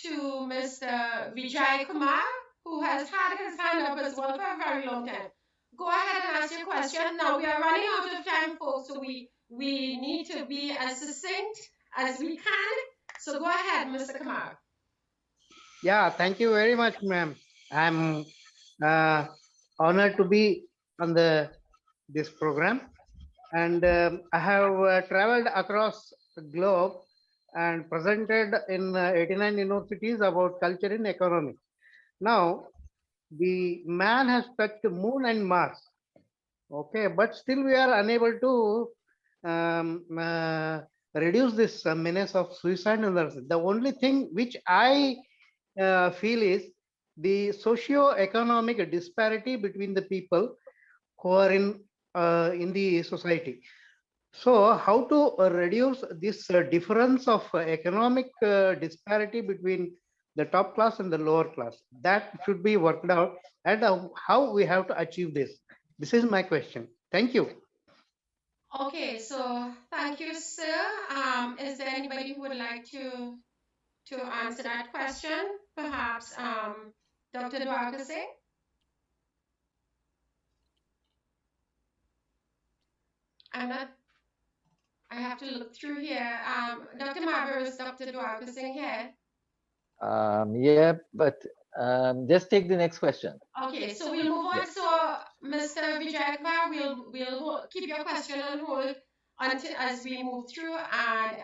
to Mr. Vijay Kumar, who has had his hand up as well for a very long time. Go ahead and ask your question. Now we are running out of time, folks, so we need to be as succinct as we can. So go ahead, Mr. Kumar. Yeah, thank you very much, ma'am. I'm honored to be on this program, and I have traveled across the globe and presented in 89 universities about culture and economy. Now, the man has touched the moon and Mars, okay, but still we are unable to reduce this menace of suicide and others. The only thing which I feel is the socio-economic disparity between the people who are in the society. So how to reduce this difference of economic disparity between the top class and the lower class? That should be worked out, and how we have to achieve this. This is my question. Thank you. Okay, so thank you, sir. Is there anybody who would like to answer that question? Perhaps Dr. Dwarkase? I have to look through here. Dr. Marber, is Dr. Dwarkase here? Yeah, but just take the next question. Okay, so we'll move on. Yeah. So, Mr. Vijaykumar, we'll keep your question on hold until as we move through. And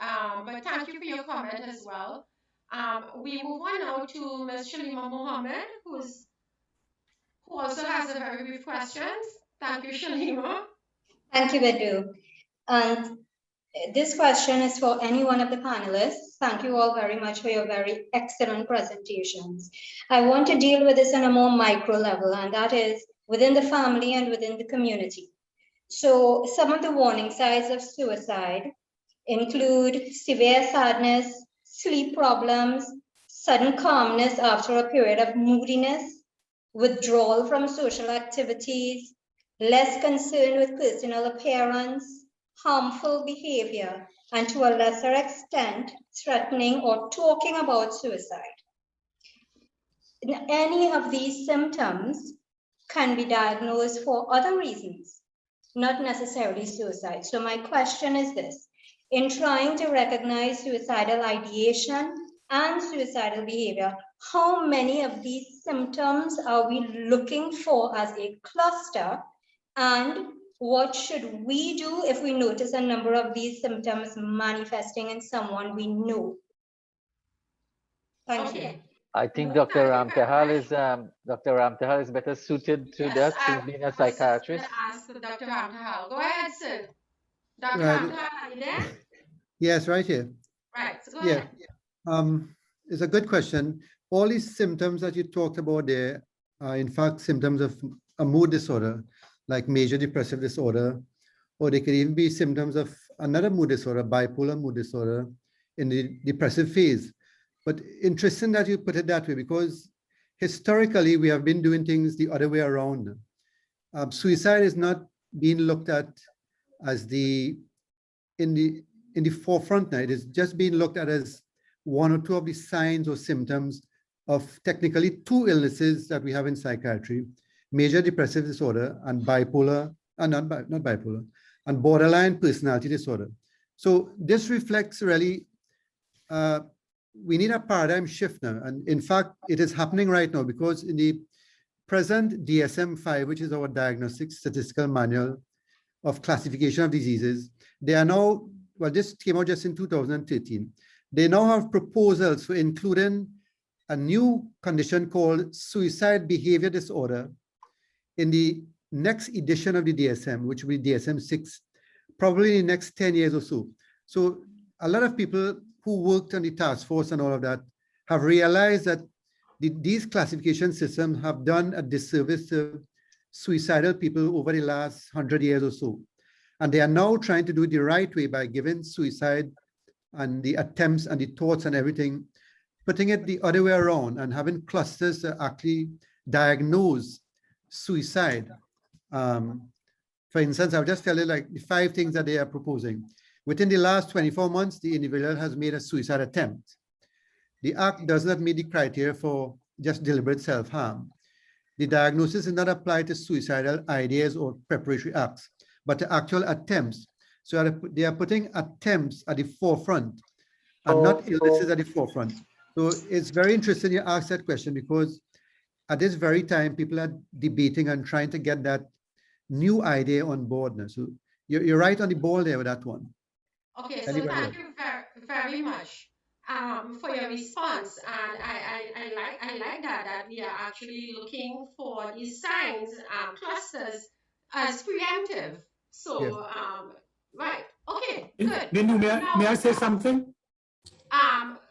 but thank you for your comment as well. We move on now to Ms. Shalima Mohammed, who also has a very brief question. Thank you, Shalima. Thank you, Bedu. And this question is for any one of the panelists. Thank you all very much for your very excellent presentations. I want to deal with this on a more micro level, and that is within the family and within the community. So some of the warning signs of suicide include severe sadness, sleep problems, sudden calmness after a period of moodiness, withdrawal from social activities, less concerned with personal appearance, harmful behavior, and to a lesser extent, threatening or talking about suicide. Any of these symptoms can be diagnosed for other reasons, not necessarily suicide. So my question is this: in trying to recognize suicidal ideation and suicidal behavior, how many of these symptoms are we looking for as a cluster? And what should we do if we notice a number of these symptoms manifesting in someone we know? Thank you. I think Dr. Ramtehal is better suited to that, since being a psychiatrist. Ask Dr. Ramtehal. Go ahead, sir. Dr. Right. Ramtehal, are you there? Yes, right here. Right, so go Yeah. ahead. It's a good question. All these symptoms that you talked about there are in fact symptoms of a mood disorder, like major depressive disorder, or they could even be symptoms of another mood disorder, bipolar mood disorder in the depressive phase. But interesting that you put it that way, because historically we have been doing things the other way around. Suicide is not being looked at as in the forefront now. It is just being looked at as one or two of the signs or symptoms of technically two illnesses that we have in psychiatry: major depressive disorder and bipolar, and not bipolar, and borderline personality disorder. So this reflects really, we need a paradigm shift now. And in fact, it is happening right now, because in the present DSM-5, which is our Diagnostic Statistical Manual of Classification of Diseases, they are now, well, this came out just in 2013. They now have proposals for including a new condition called suicide behavior disorder in the next edition of the DSM, which will be DSM-6, probably in the next 10 years or so. So a lot of people who worked on the task force and all of that have realized that these classification systems have done a disservice to suicidal people over the last 100 years or so. And they are now trying to do it the right way by giving suicide and the attempts and the thoughts and everything, putting it the other way around and having clusters that actually diagnose suicide. For instance, I'll just tell you like the 5 things that they are proposing. Within the last 24 months, the individual has made a suicide attempt. The act does not meet the criteria for just deliberate self-harm. The diagnosis is not applied to suicidal ideas or preparatory acts, but to actual attempts. So they are putting attempts at the forefront and not illnesses at the forefront. So it's very interesting you ask that question, because at this very time, people are debating and trying to get that new idea on board now. So you're right on the ball there with that one. Okay, so thank you very much for your response, and I like that we are actually looking for these signs, clusters, as preemptive. So right, okay, good. Bindu, may I say something?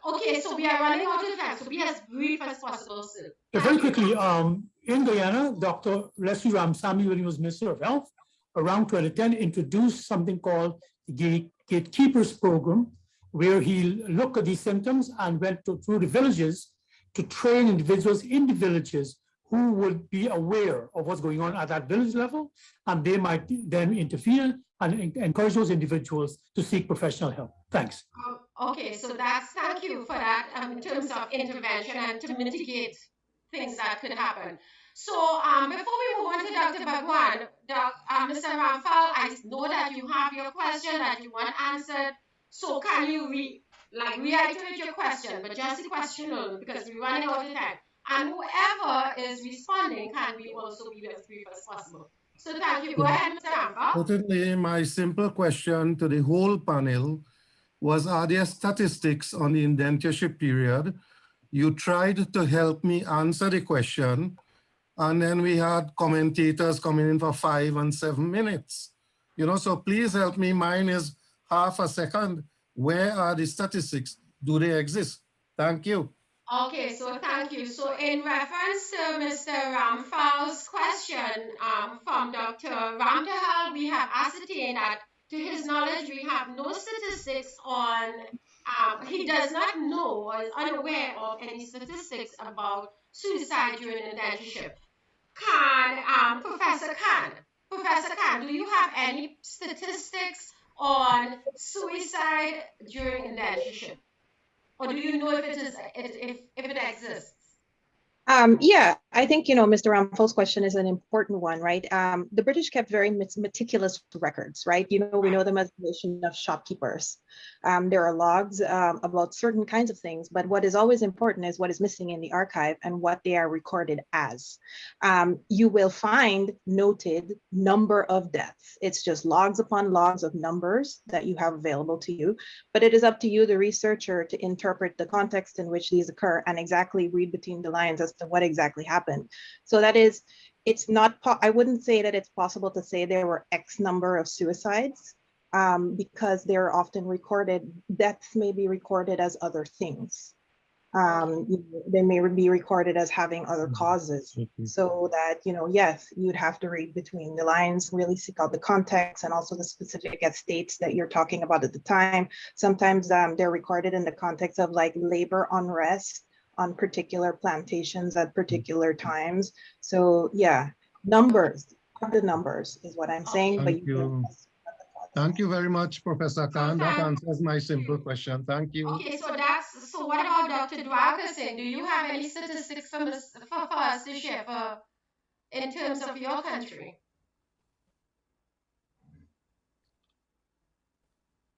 Okay, so we are running out of time, so be as brief as possible, sir. Very quickly, in Guyana, Dr. Leslie Ramsamy, when he was Minister of Health, around 2010, introduced something called the Gatekeepers Program, where he looked at these symptoms and went through the villages to train individuals in the villages who would be aware of what's going on at that village level, and they might then interfere and encourage those individuals to seek professional help. Thanks. Okay, so thank you for that in terms of intervention and to mitigate things that could happen. So before we move on to Dr. Bhagwan, Mr. Ramphal, I know that you have your question that you want answered. So can you reiterate your question, but just the question only, because we're running out of time. And whoever is responding can be also be as brief as possible. So thank you. Go ahead, Mr. Ramphal. Certainly, my simple question to the whole panel was, are there statistics on the indentureship period? You tried to help me answer the question, and then we had commentators coming in for 5 and 7 minutes. You know, so please help me. Mine is half a second. Where are the statistics? Do they exist? Thank you. Okay, so thank you. So in reference to Mr. Ramphal's question from Dr. Ramtehal, we have ascertained that to his knowledge, we have no statistics on, he does not know or is unaware of any statistics about suicide during indentureship. Professor Professor Khan, do you have any statistics on suicide during indentureship? Or do you know if it is if it exists? Yeah, I think, Mr. Ramphil's question is an important one, right? The British kept very meticulous records, right? We know them as a nation of shopkeepers. There are logs about certain kinds of things, but what is always important is what is missing in the archive and what they are recorded as. You will find noted number of deaths. It's just logs upon logs of numbers that you have available to you, but it is up to you, the researcher, to interpret the context in which these occur and exactly read between the lines as to what exactly happened. So that is, it's not, I wouldn't say that it's possible to say there were X number of suicides because they're often recorded, deaths may be recorded as other things. They may be recorded as having other causes. So that, yes, you'd have to read between the lines, really seek out the context and also the specific estates that you're talking about at the time. Sometimes they're recorded in the context of like labor unrest on particular plantations at particular times. So yeah, numbers, the numbers is what I'm saying. Thank But you. Thank you very much, Professor Khan. That answers my simple question. Thank you. Okay, so what about Dr. Dwarka Singh? Do you have any statistics for us to share in terms of your country?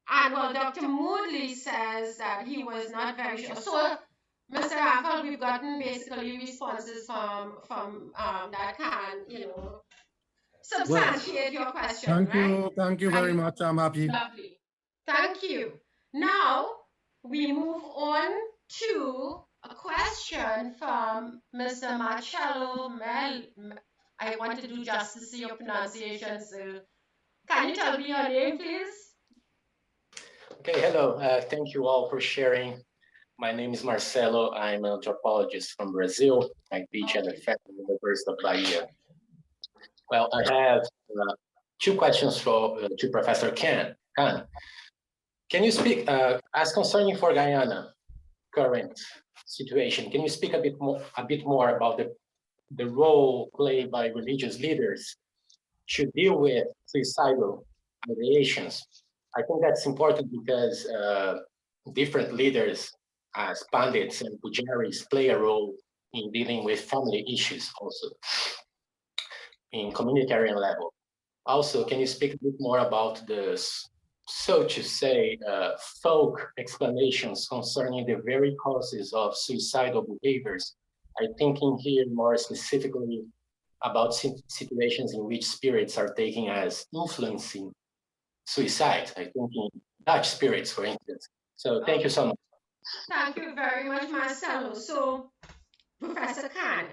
And well, Dr. Moodley says that he was not very sure. So, Mr. Ramphil, we've gotten basically responses from that can, substantiate your question, right? Thank you very much. I'm happy. Lovely. Thank you. Now, we move on to a question from Mr. Marcello Mel. I want to do justice to your pronunciation, so can you tell me your name, please? Okay, hello. Thank you all for sharing. My name is Marcelo. I'm an anthropologist from Brazil. I teach at the Federal University of Bahia. Well, I have two questions to Professor Khan. Can you speak, as concerning for Guyana current situation, can you speak a bit more about the role played by religious leaders to deal with suicidal ideations? I think that's important because different leaders as pandits and pujaris play a role in dealing with family issues also in communitarian level. Also, can you speak a bit more about the, so to say, folk explanations concerning the very causes of suicidal behaviors? I'm thinking here more specifically about situations in which spirits are taken as influencing suicide. I think in Dutch spirits, for instance. So thank you so much. Thank you very much, Marcelo. So, Professor Khan,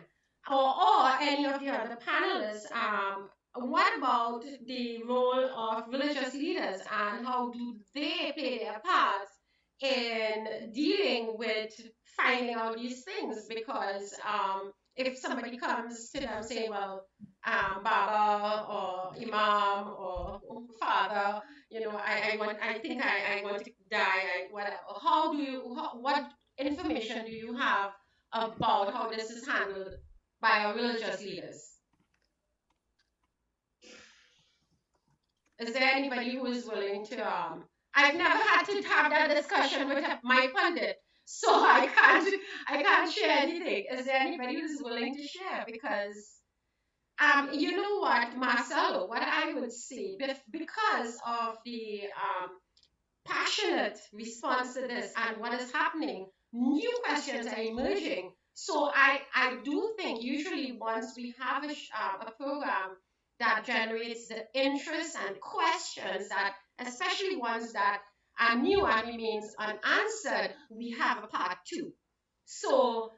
or any of the other panelists, what about the role of religious leaders and how do they play their part in dealing with finding out these things? Because if somebody comes to them saying, well, Baba or Imam or Father, I think I want to die, whatever. What information do you have about how this is handled by our religious leaders? Is there anybody who is willing to? I've never had to have that discussion with my pundit, so I can't share anything. Is there anybody who's willing to share? Because you know what, Marcelo, what I would say, because of the passionate response to this and what is happening, new questions are emerging. So I do think usually once we have a program that generates the interest and questions that, especially ones that are new and remains unanswered, we have a part 2. So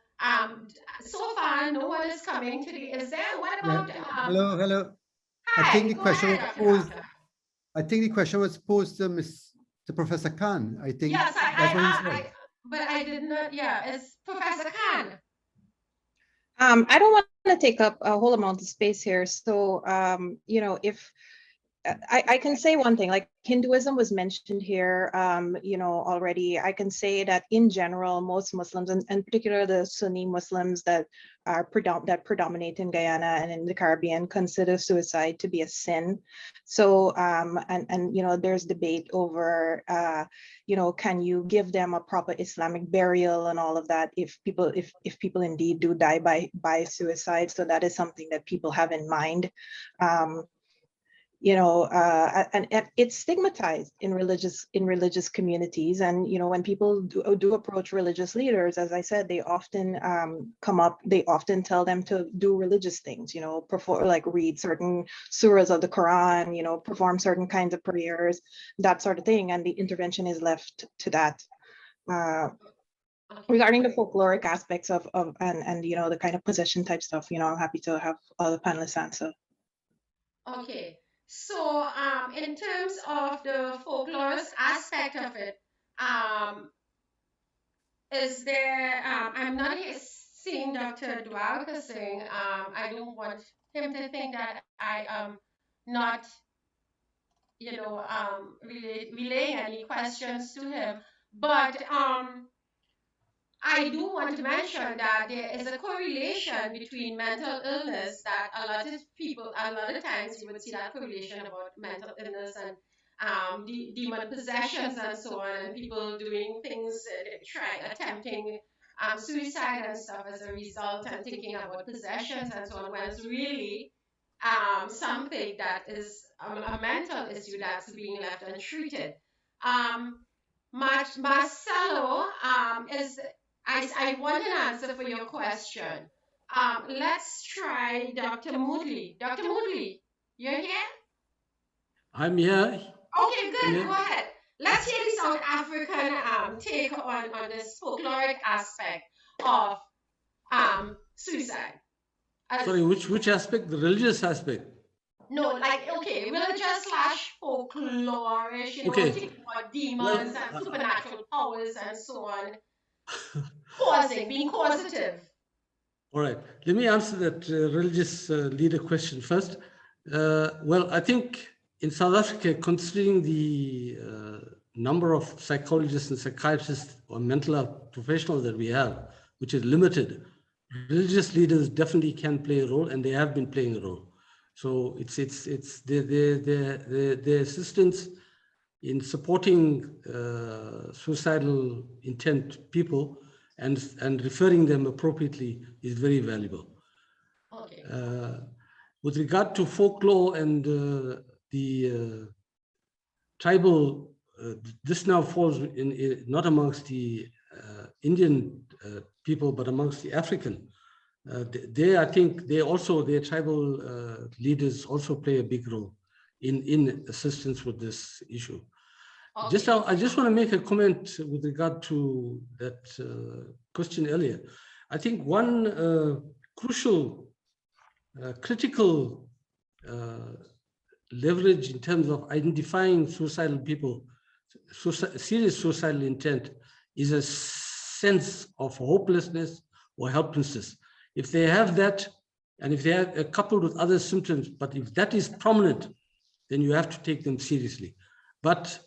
so far no one is coming to the. Is there? What about? Hello. Hi, I think the go question ahead, was Dr. posed. Doctor. I think the question was posed to Professor Khan. I think Yes, that's what he said. but I did not. Yeah, it's Professor Khan. I don't want to take up a whole amount of space here. So, if I can say one thing, like Hinduism was mentioned here, already. I can say that in general, most Muslims, and particularly the Sunni Muslims that are predominate in Guyana and in the Caribbean, consider suicide to be a sin. So, there's debate over, can you give them a proper Islamic burial and all of that if people indeed do die by suicide. So that is something that people have in mind. And it's stigmatized in religious communities. And, when people do approach religious leaders, as I said, they often they often tell them to do religious things, perform, like read certain surahs of the Quran, perform certain kinds of prayers, that sort of thing. And the intervention is left to that. Regarding the folkloric aspects of the kind of possession type stuff, I'm happy to have all the panelists answer. Okay. So, in terms of the folklorist aspect of it, is there, I'm not seeing Dr. Dwarka saying, I don't want him to think that I am not, relaying any questions to him. But I do want to mention that there is a correlation between mental illness, that a lot of times you would see that correlation about mental illness and demon possessions and so on, and people doing things, attempting suicide and stuff as a result, and thinking about possessions and so on, when it's really something that is a mental issue that's being left untreated. Marcelo, I want an answer for your question. Let's try Dr. Moodley. Dr. Moodley, you're here? I'm here. Okay, good. Go ahead. Let's hear the South African take on this folkloric aspect of suicide. Sorry, which aspect? The religious aspect? No, okay, religious / folklorish, Okay. thinking about demons and supernatural powers and so on. Being causative. All right, let me answer that religious leader question first. Well, I think in South Africa, considering the number of psychologists and psychiatrists or mental health professionals that we have, which is limited, religious leaders definitely can play a role, and they have been playing a role. So it's their assistance in supporting suicidal intent people and referring them appropriately is very valuable. Okay. With regard to folklore and the tribal, this now falls in not amongst the Indian people, but amongst the African. I think their tribal leaders also play a big role in assistance with this issue. Okay. I just want to make a comment with regard to that question earlier. I think one crucial, critical leverage in terms of identifying suicidal people, serious suicidal intent, is a sense of hopelessness or helplessness. If they have that, and if they are coupled with other symptoms, but if that is prominent, then you have to take them seriously. But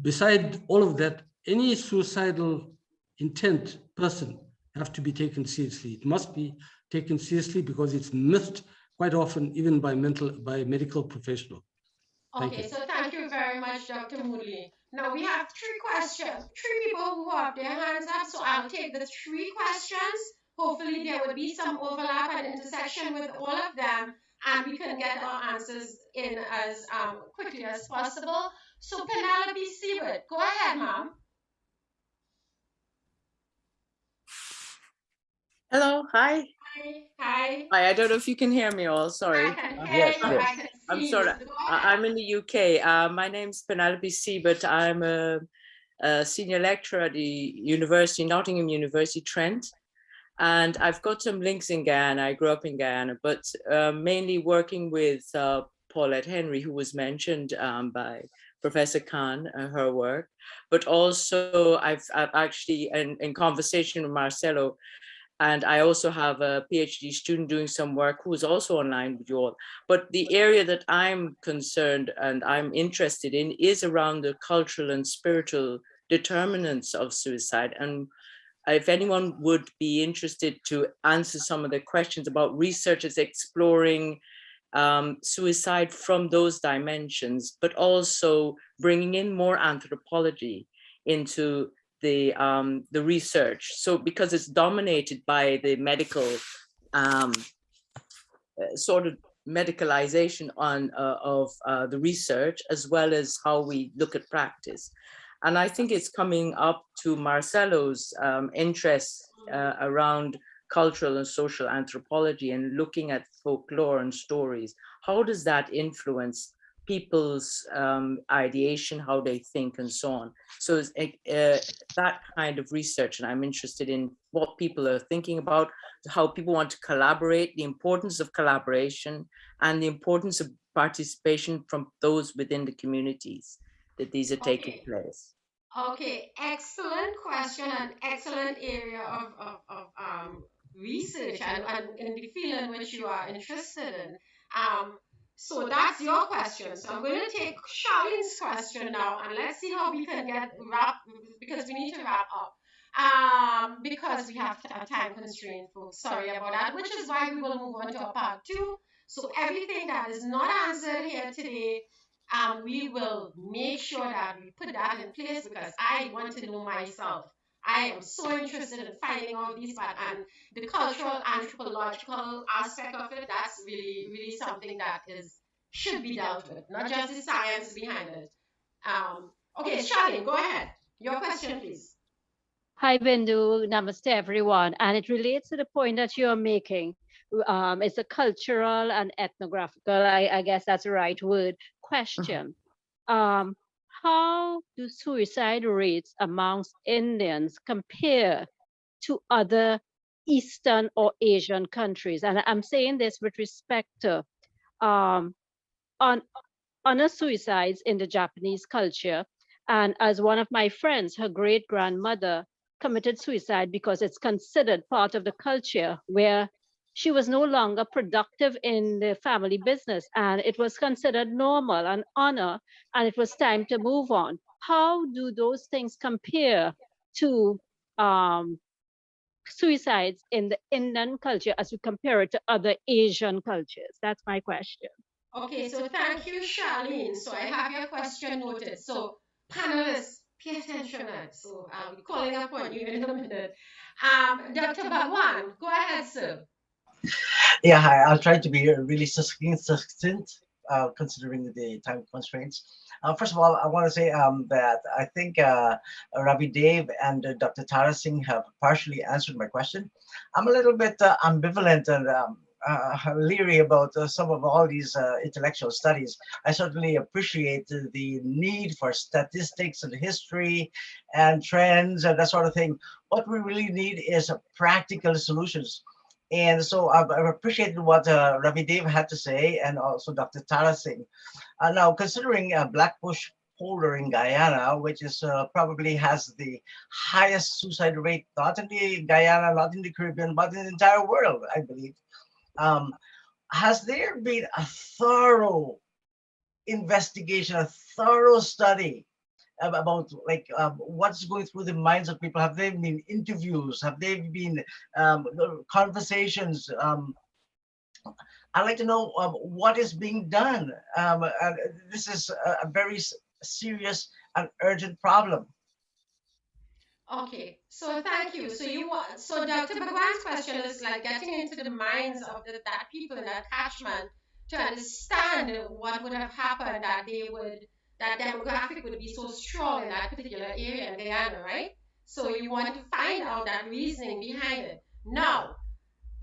beside all of that, any suicidal intent person have to be taken seriously. It must be taken seriously because it's missed quite often, even by medical professionals. Okay, so thank you very much, Dr. Moodley. Now we have 3 questions, 3 people who have their hands up, so I'll take the 3 questions. Hopefully there will be some overlap and intersection with all of them, and we can get our answers in as quickly as possible. So Penelope Seward, go ahead, ma'am. Hello, hi. Hi. Hi, I don't know if you can hear me all, sorry. I can hear you, yes. I can see I'm you. sorry, I'm in the UK. My name's Penelope Siebert. I'm a senior lecturer at the Nottingham University, Trent. And I've got some links in Guyana. I grew up in Guyana, but mainly working with Paulette Henry, who was mentioned by Professor Khan, her work. But also I've actually, in conversation with Marcelo, And I also have a PhD student doing some work who is also online with you all. But the area that I'm concerned and I'm interested in is around the cultural and spiritual determinants of suicide. And if anyone would be interested to answer some of the questions about researchers exploring suicide from those dimensions, but also bringing in more anthropology into the research. So because it's dominated by the medical sort of medicalization of the research, as well as how we look at practice. And I think it's coming up to Marcelo's interest around cultural and social anthropology and looking at folklore and stories. How does that influence people's ideation, how they think, and so on? So that kind of research, and I'm interested in what people are thinking about, how people want to collaborate, the importance of collaboration, and the importance of participation from those within the communities that these are taking place. Okay, excellent question and excellent area of research and in the field in which you are interested in. So that's your question. So I'm going to take Charlene's question now, and let's see how we can get because we need to wrap up. Because we have a time constraint, folks. Sorry about that, which is why we will move on to a part 2. So everything that is not answered here today, we will make sure that we put that in place because I want to know myself. I am so interested in finding all these parts and the cultural, anthropological aspect of it. That's really, really something that should be dealt with, not just the science behind it. Okay, Charlene, go ahead. Your question, please. Hi, Bindu. Namaste, everyone. And it relates to the point that you're making. It's a cultural and ethnographical, I guess that's the right word, question. How do suicide rates amongst Indians compare to other Eastern or Asian countries? And I'm saying this with respect to honor suicides in the Japanese culture. And as one of my friends, her great-grandmother committed suicide because it's considered part of the culture where she was no longer productive in the family business, and it was considered normal and honor, and it was time to move on. How do those things compare to suicides in the Indian culture as we compare it to other Asian cultures? That's my question. Okay, so thank you, Charlene. So I have your question noted. So panelists, pay attention. So I'll be calling upon you in a minute. Dr. Bhagwan, go ahead, sir. Yeah, hi. I'll try to be really succinct, considering the time constraints. First of all, I want to say that I think Ravi Dev and Dr. Tara Singh have partially answered my question. I'm a little bit ambivalent and leery about some of all these intellectual studies. I certainly appreciate the need for statistics and history and trends and that sort of thing. What we really need is practical solutions. And so I've appreciated what Ravi Dev had to say, and also Dr. Tara Singh. Now, considering Blackbush Polder in Guyana, which is probably has the highest suicide rate, not in the Guyana, not in the Caribbean, but in the entire world, I believe. Has there been a thorough investigation, a thorough study about like what's going through the minds of people? Have there been interviews? Have there been conversations? I'd like to know what is being done. This is a very serious and urgent problem. Okay, so thank you. So Dr. Bhagwan's question is like getting into the minds of that people in that catchment to understand what would have happened that demographic would be so strong in that particular area in Guyana, right? So you want to find out that reasoning behind it. Now,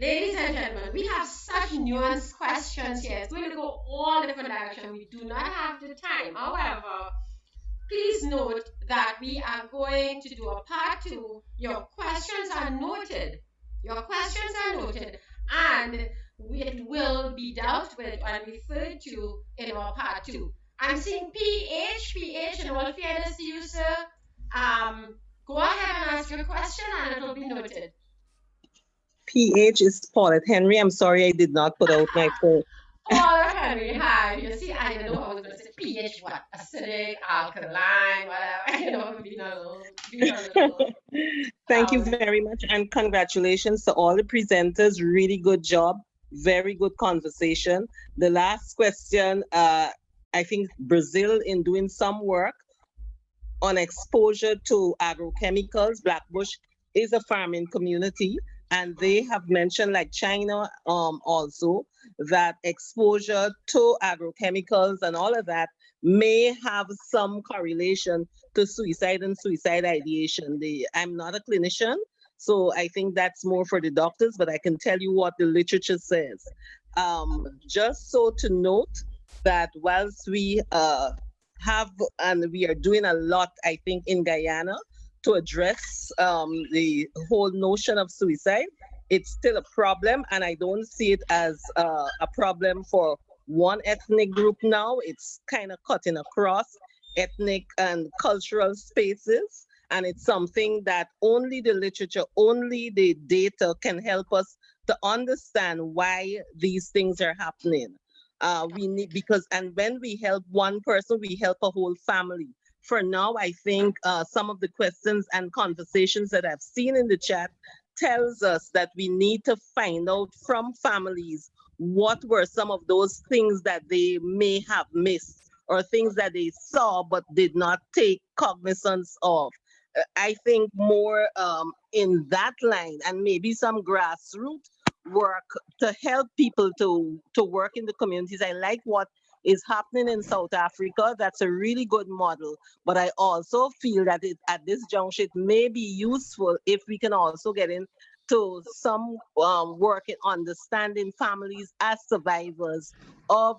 ladies and gentlemen, we have such nuanced questions here. It's going to go all different directions. We do not have the time. However, please note that we are going to do a part 2. Your questions are noted. Your questions are noted, and it will be dealt with and referred to in our part 2. I'm seeing PH, in all fairness to you, sir. Go ahead and ask your question, and it will be noted. PH is Paulette Henry. I'm sorry I did not put out my phone. Paula Henry, hi. You see, I didn't know I was going to say pH, what? Acidic, alkaline, whatever. You know, being a little. Thank you very much, and congratulations to all the presenters. Really good job. Very good conversation. The last question, I think Brazil in doing some work on exposure to agrochemicals. Blackbush is a farming community, and they have mentioned, like China also, that exposure to agrochemicals and all of that may have some correlation to suicide and suicide ideation. I'm not a clinician, so I think that's more for the doctors, but I can tell you what the literature says. Just so to note that whilst we have, and we are doing a lot, I think, in Guyana to address the whole notion of suicide, it's still a problem, and I don't see it as a problem for one ethnic group now. It's kind of cutting across ethnic and cultural spaces, and it's something that only the literature, only the data can help us to understand why these things are happening. We need, because, and when we help one person, we help a whole family. For now, I think some of the questions and conversations that I've seen in the chat tells us that we need to find out from families what were some of those things that they may have missed, or things that they saw but did not take cognizance of. I think more in that line, and maybe some grassroots work to help people to work in the communities. I like what is happening in South Africa. That's a really good model. But I also feel that at this juncture, it may be useful if we can also get into some work in understanding families as survivors of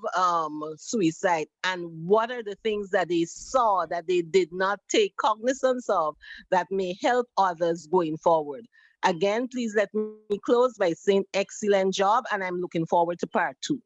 suicide, and what are the things that they saw that they did not take cognizance of that may help others going forward. Again, please let me close by saying excellent job, and I'm looking forward to part 2.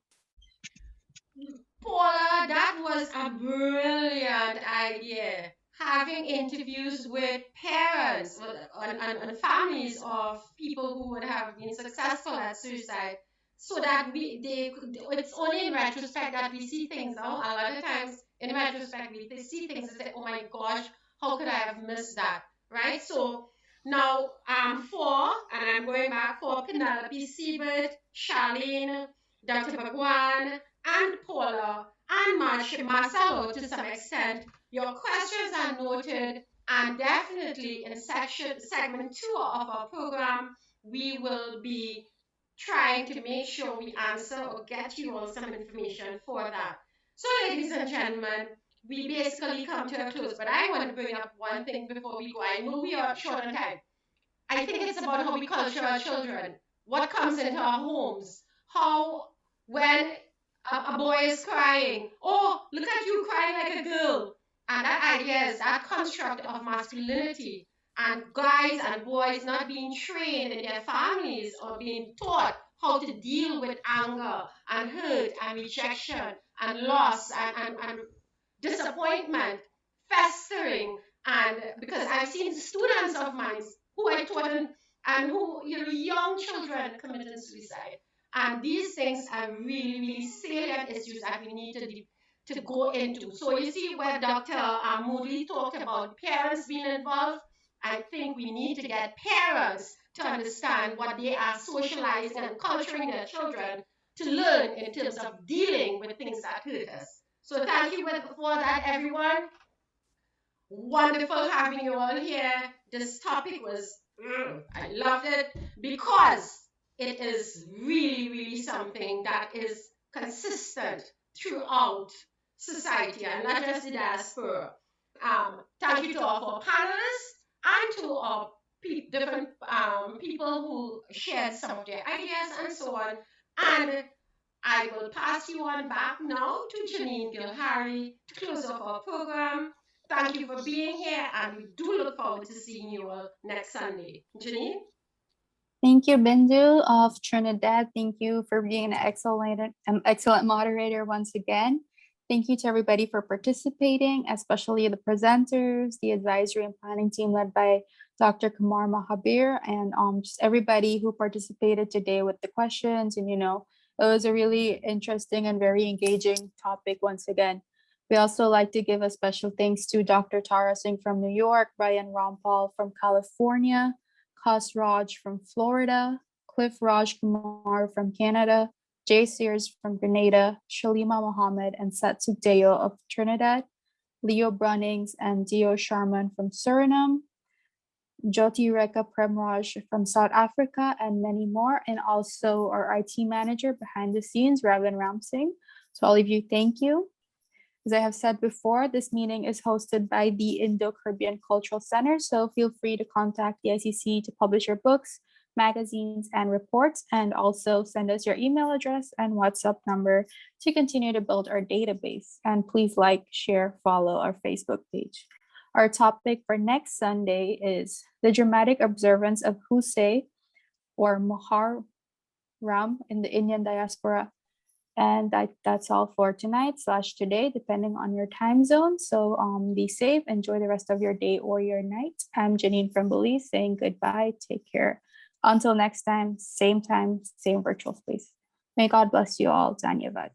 Paula, that was a brilliant idea. Having interviews with parents and families of people who would have been successful at suicide, so that it's only in retrospect that we see things now. A lot of times in retrospect, we see things and say, oh my gosh, how could I have missed that, right? So now and I'm going back for Penelope Siebert, Charlene, Dr. Bhagwan, and Paula, and Marcelo to some extent. Your questions are noted, and definitely in segment 2 of our program, we will be trying to make sure we answer or get you all some information for that. So, ladies and gentlemen, we basically come to a close, but I want to bring up one thing before we go. I know we are short on time. I think it's about how we culture our children, what comes into our homes, how when a boy is crying, oh, look at you crying like a girl. And that idea is that construct of masculinity, and guys and boys not being trained in their families or being taught how to deal with anger and hurt and rejection and loss and disappointment festering. And because I've seen students of mine who I taught and who, young children committing suicide. And these things are really, really salient issues that we need to go into. So you see where Dr. Moodley talked about parents being involved. I think we need to get parents to understand what they are socializing and culturing their children to learn in terms of dealing with things that hurt us. So thank you for that, everyone. Wonderful having you all here. This topic was, I loved it because it is really, really something that is consistent throughout society and not just the diaspora. Thank you to our panelists and to our different people who shared some of their ideas and so on. And I will pass you on back now to Janine Gilhari to close off our program. Thank you for being here, and we do look forward to seeing you all next Sunday. Janine? Thank you, Bindu of Trinidad. Thank you for being an excellent moderator once again. Thank you to everybody for participating, especially the presenters, the advisory and planning team led by Dr. Kumar Mahabir, and just everybody who participated today with the questions. And, it was a really interesting and very engaging topic once again. We also like to give a special thanks to Dr. Tara Singh from New York, Brian Rampal from California, Kas Raj from Florida, Cliff Raj Kumar from Canada, Jay Sears from Grenada, Shalima Mohammed and Satsu Deo of Trinidad, Leo Brunnings and Dio Sharman from Suriname, Jyoti Rekha Premraj from South Africa, and many more. And also our IT manager behind the scenes, Ravin Ramsingh. So all of you, thank you. As I have said before, this meeting is hosted by the Indo-Caribbean Cultural Center. So feel free to contact the ICC to publish your books, magazines, and reports, and also send us your email address and WhatsApp number to continue to build our database. And please like, share, follow our Facebook page. Our topic for next Sunday is the dramatic observance of Husay or Muharram in the Indian diaspora. And that's all for tonight/today, depending on your time zone. So be safe, enjoy the rest of your day or your night. I'm Janine from Belize saying goodbye, take care. Until next time, same virtual space. May God bless you all. Dhanyavad.